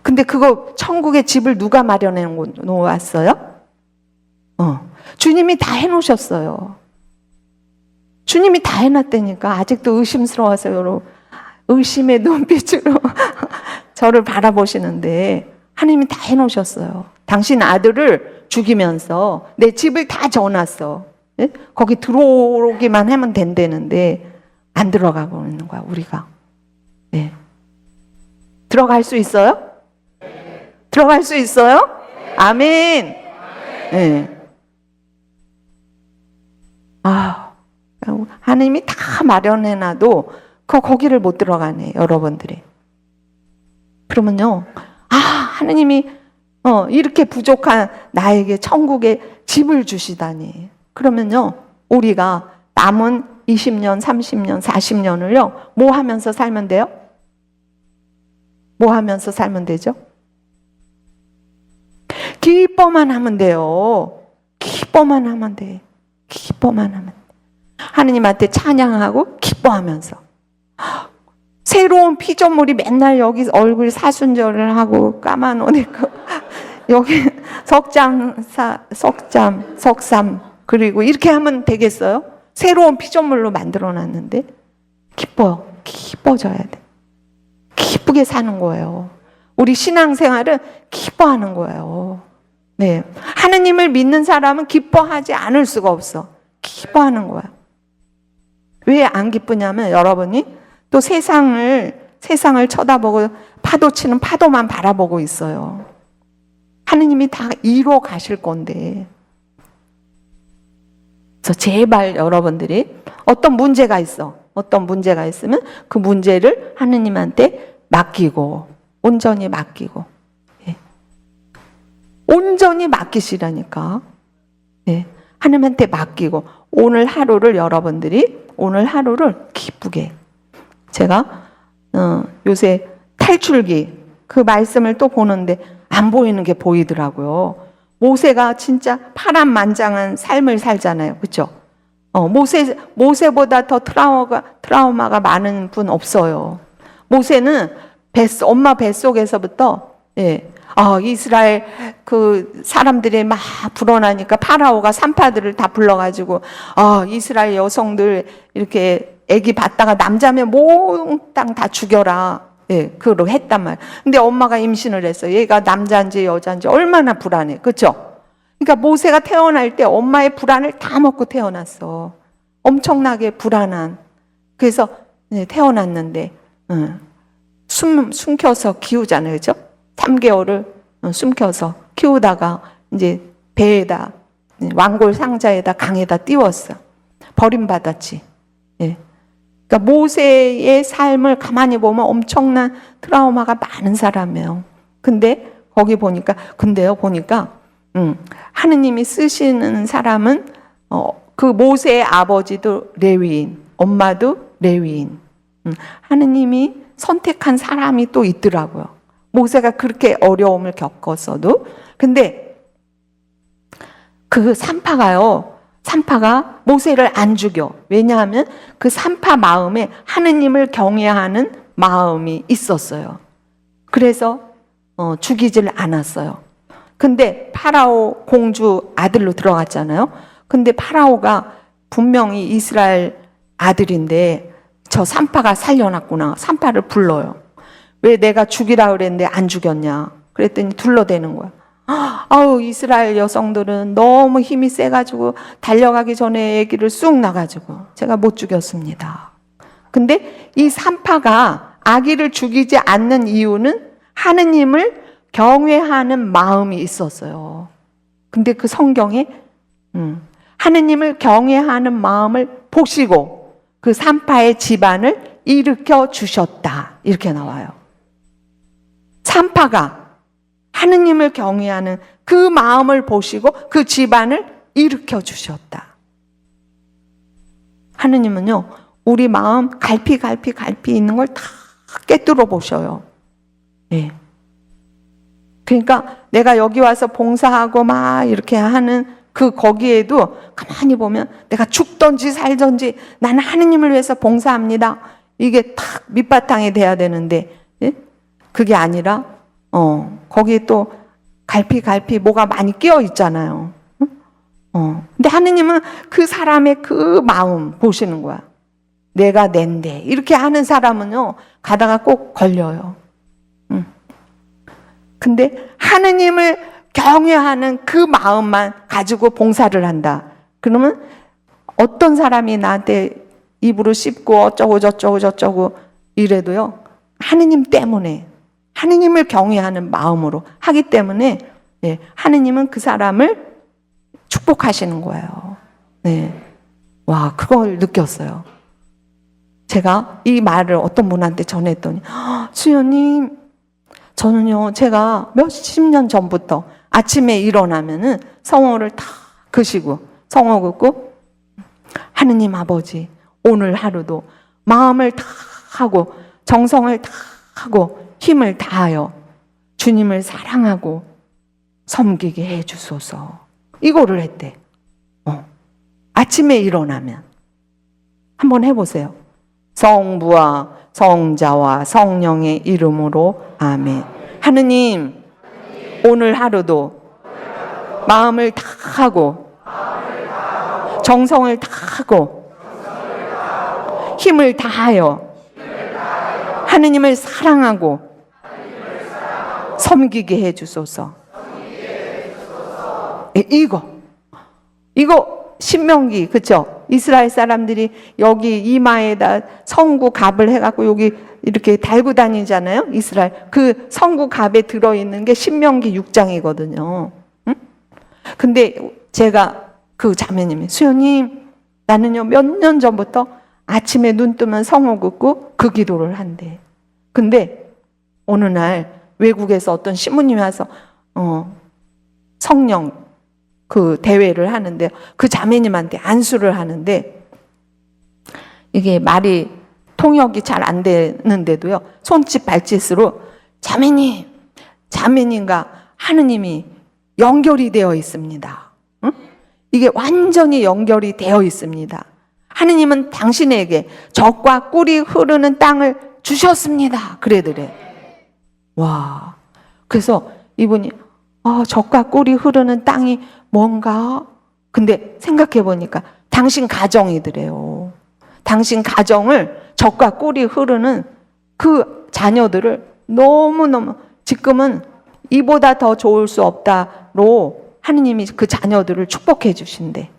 Speaker 1: 근데 그거 천국의 집을 누가 마련해 놓았어요? 주님이 다 해놓으셨어요. 주님이 다 해놨다니까. 아직도 의심스러워서 여러분 의심의 눈빛으로 저를 바라보시는데 하나님이 다 해놓으셨어요. 당신 아들을 죽이면서 내 집을 다 정해놨어. 네? 거기 들어오기만 하면 된다는데 안 들어가고 있는 거야 우리가. 네. 들어갈 수 있어요? 들어갈 수 있어요? 아멘. 네. 하나님이 다 마련해놔도 거기를 못 들어가네 여러분들이. 그러면요, 하나님이 이렇게 부족한 나에게 천국에 집을 주시다니. 그러면요, 우리가 남은 20년, 30년, 40년을요, 뭐 하면서 살면 돼요? 뭐 하면서 살면 되죠? 기뻐만 하면 돼요. 기뻐만 하면 돼. 기뻐만 하면 돼. 하느님한테 찬양하고 기뻐하면서. 새로운 피조물이 맨날 여기 얼굴 사순절을 하고 까만 옷 입고 여기 석삼 그리고 이렇게 하면 되겠어요? 새로운 피조물로 만들어놨는데 기뻐져야 돼. 기쁘게 사는 거예요. 우리 신앙생활은 기뻐하는 거예요. 네. 하느님을 믿는 사람은 기뻐하지 않을 수가 없어. 기뻐하는 거야. 왜 안 기쁘냐면 여러분이 또 세상을 쳐다보고 파도 치는 파도만 바라보고 있어요. 하느님이 다 이루어 가실 건데. 그래서 제발 여러분들이 어떤 문제가 있으면 그 문제를 하느님한테 맡기고 온전히 맡기고, 예. 온전히 맡기시라니까. 예. 하나님한테 맡기고 오늘 하루를 기쁘게. 제가 요새 탈출기 그 말씀을 또 보는데 안 보이는 게 보이더라고요. 모세가 진짜 파란만장한 삶을 살잖아요. 그렇죠? 모세보다 더 트라우마가 많은 분 없어요. 모세는 엄마 뱃속에서부터, 예, 이스라엘 그 사람들이 막 불어나니까 파라오가 산파들을 다 불러가지고, 이스라엘 여성들 이렇게 애기 받다가 남자면 몽땅 다 죽여라. 예, 그걸 했단 말이에요. 근데 엄마가 임신을 했어. 얘가 남자인지 여자인지 얼마나 불안해. 그렇죠? 그러니까 모세가 태어날 때 엄마의 불안을 다 먹고 태어났어. 엄청나게 불안한. 그래서 태어났는데 숨겨서 키우잖아요. 그렇죠? 3개월을 숨겨서 키우다가 이제 배에다 왕골 상자에다 강에다 띄웠어. 버림받았지. 예. 그러니까 모세의 삶을 가만히 보면 엄청난 트라우마가 많은 사람이에요. 근데 거기 보니까 하느님이 쓰시는 사람은 그 모세의 아버지도 레위인, 엄마도 레위인. 하느님이 선택한 사람이 또 있더라고요. 모세가 그렇게 어려움을 겪었어도. 근데 그 산파가 모세를 안 죽여. 왜냐하면 그 산파 마음에 하느님을 경외하는 마음이 있었어요. 그래서 죽이질 않았어요. 근데 파라오 공주 아들로 들어갔잖아요. 근데 파라오가 분명히 이스라엘 아들인데 저 산파가 살려놨구나. 산파를 불러요. 왜 내가 죽이라 그랬는데 안 죽였냐. 그랬더니 둘러대는 거야. 이스라엘 여성들은 너무 힘이 세가지고 달려가기 전에 아기를 쑥 나가지고 제가 못 죽였습니다. 근데 이 산파가 아기를 죽이지 않는 이유는 하느님을 경외하는 마음이 있었어요. 근데 그 성경에 하느님을 경외하는 마음을 보시고 그 산파의 집안을 일으켜 주셨다. 이렇게 나와요. 산파가 하느님을 경외하는 그 마음을 보시고 그 집안을 일으켜 주셨다. 하느님은요, 우리 마음 갈피 있는 걸 다 꿰뚫어 보셔요. 예. 그러니까 내가 여기 와서 봉사하고 막 이렇게 하는 거기에도 가만히 보면 내가 죽든지 살든지 나는 하느님을 위해서 봉사합니다. 이게 탁 밑바탕이 돼야 되는데, 예? 그게 아니라 거기에 또 갈피 뭐가 많이 끼어 있잖아요. 근데 하느님은 그 사람의 그 마음 보시는 거야. 내가 낸데 이렇게 하는 사람은요 가다가 꼭 걸려요. 근데 하느님을 경외하는 그 마음만 가지고 봉사를 한다. 그러면 어떤 사람이 나한테 입으로 씹고 어쩌고 저쩌고 이래도요 하느님 때문에 하느님을 경외하는 마음으로 하기 때문에, 예, 하느님은 그 사람을 축복하시는 거예요. 네. 와, 그걸 느꼈어요. 제가 이 말을 어떤 분한테 전했더니, 수연님, 저는요, 제가 몇십 년 전부터 아침에 일어나면은 성호를 다 그시고, 성호 긋고, 하느님 아버지, 오늘 하루도 마음을 다 하고, 정성을 다 하고, 힘을 다하여 주님을 사랑하고 섬기게 해주소서. 이거를 했대. 아침에 일어나면. 한번 해보세요. 성부와 성자와 성령의 이름으로 아멘. 하느님, 오늘 하루도 마음을 다 하고 정성을 다 하고 힘을 다하여 하느님을 사랑하고 섬기게 해주소서. 이거 신명기, 그쵸? 이스라엘 사람들이 여기 이마에다 성구갑을 해갖고 여기 이렇게 달고 다니잖아요. 이스라엘. 그 성구갑에 들어있는 게 신명기 6장이거든요. 응? 근데 제가 그 자매님이, 수연님, 나는요, 몇 년 전부터 아침에 눈 뜨면 성호 긋고 그 기도를 한대. 근데 어느 날 외국에서 어떤 신부님이 와서, 성령 그 대회를 하는데 그 자매님한테 안수를 하는데 이게 말이 통역이 잘 안 되는데도요, 손짓 발짓으로 자매님과 하느님이 연결이 되어 있습니다. 응? 이게 완전히 연결이 되어 있습니다. 하느님은 당신에게 젖과 꿀이 흐르는 땅을 주셨습니다. 그래더래. 와. 그래서 이분이 젖과 꿀이 흐르는 땅이 뭔가? 근데 생각해 보니까 당신 가정이더래요. 당신 가정을 젖과 꿀이 흐르는 그 자녀들을 너무너무 지금은 이보다 더 좋을 수 없다로 하느님이 그 자녀들을 축복해 주신대.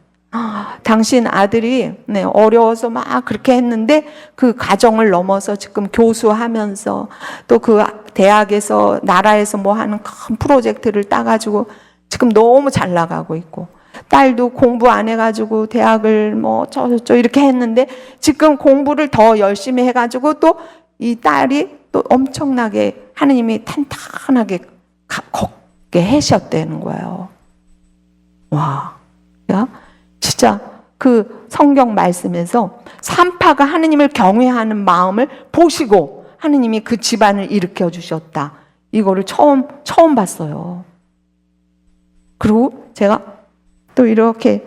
Speaker 1: 당신 아들이 어려워서 막 그렇게 했는데 그 가정을 넘어서 지금 교수하면서 또 그 대학에서 나라에서 뭐 하는 큰 프로젝트를 따가지고 지금 너무 잘 나가고 있고, 딸도 공부 안 해가지고 대학을 뭐 저 이렇게 했는데 지금 공부를 더 열심히 해가지고 또 이 딸이 또 엄청나게 하느님이 탄탄하게 걷게 하셨다는 거예요. 와, 야, 진짜 그 성경 말씀에서 산파가 하느님을 경외하는 마음을 보시고 하느님이 그 집안을 일으켜 주셨다. 이거를 처음 봤어요. 그리고 제가 또 이렇게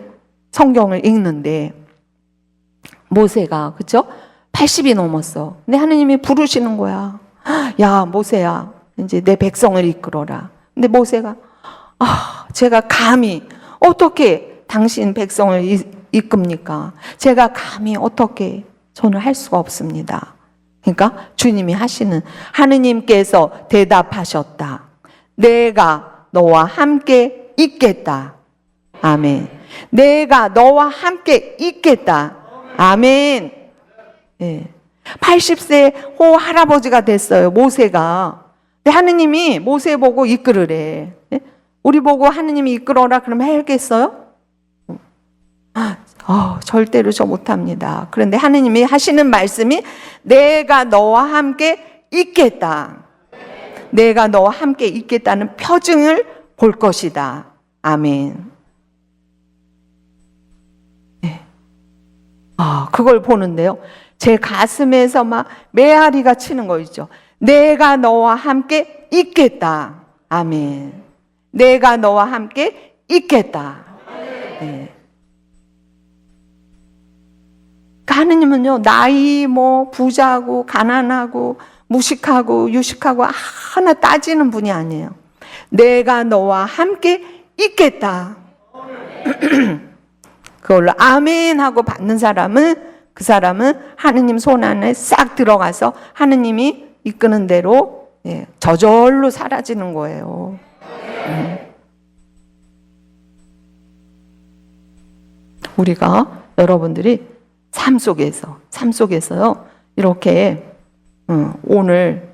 Speaker 1: 성경을 읽는데 모세가, 그죠? 80이 넘었어. 근데 하느님이 부르시는 거야. 야, 모세야, 이제 내 백성을 이끌어라. 근데 모세가 제가 감히 어떻게 당신 백성을 이끕니까? 제가 감히 어떻게, 저는 할 수가 없습니다. 그러니까 주님이 하시는, 하느님께서 대답하셨다. 내가 너와 함께 있겠다. 아멘. 내가 너와 함께 있겠다. 아멘. 네. 80세 호 할아버지가 됐어요, 모세가. 근데 하느님이 모세 보고 이끌으래. 네? 우리 보고 하느님이 이끌어라 그러면 하겠어요? 절대로 저 못합니다. 그런데 하느님이 하시는 말씀이 내가 너와 함께 있겠다. 내가 너와 함께 있겠다는 표징을 볼 것이다. 아멘. 네. 그걸 보는데요, 제 가슴에서 막 메아리가 치는 거 있죠. 내가 너와 함께 있겠다. 아멘. 내가 너와 함께 있겠다. 네. 하느님은요, 나이 뭐 부자고 가난하고 무식하고 유식하고 하나 따지는 분이 아니에요. 내가 너와 함께 있겠다. 그걸로 아멘 하고 받는 사람은, 그 사람은 하느님 손 안에 싹 들어가서 하느님이 이끄는 대로 저절로 사라지는 거예요. 우리가, 여러분들이 삶 속에서요, 이렇게 오늘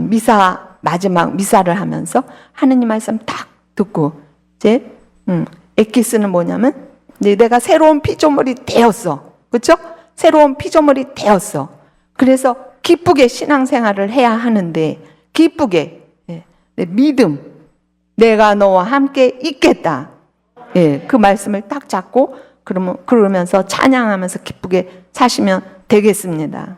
Speaker 1: 미사, 마지막 미사를 하면서 하느님 말씀 딱 듣고 이제 엑기스는 뭐냐면 내가 새로운 피조물이 되었어. 그렇죠? 새로운 피조물이 되었어. 그래서 기쁘게 신앙생활을 해야 하는데, 기쁘게, 믿음, 내가 너와 함께 있겠다. 그 말씀을 딱 잡고 그러면서 찬양하면서 기쁘게 사시면 되겠습니다.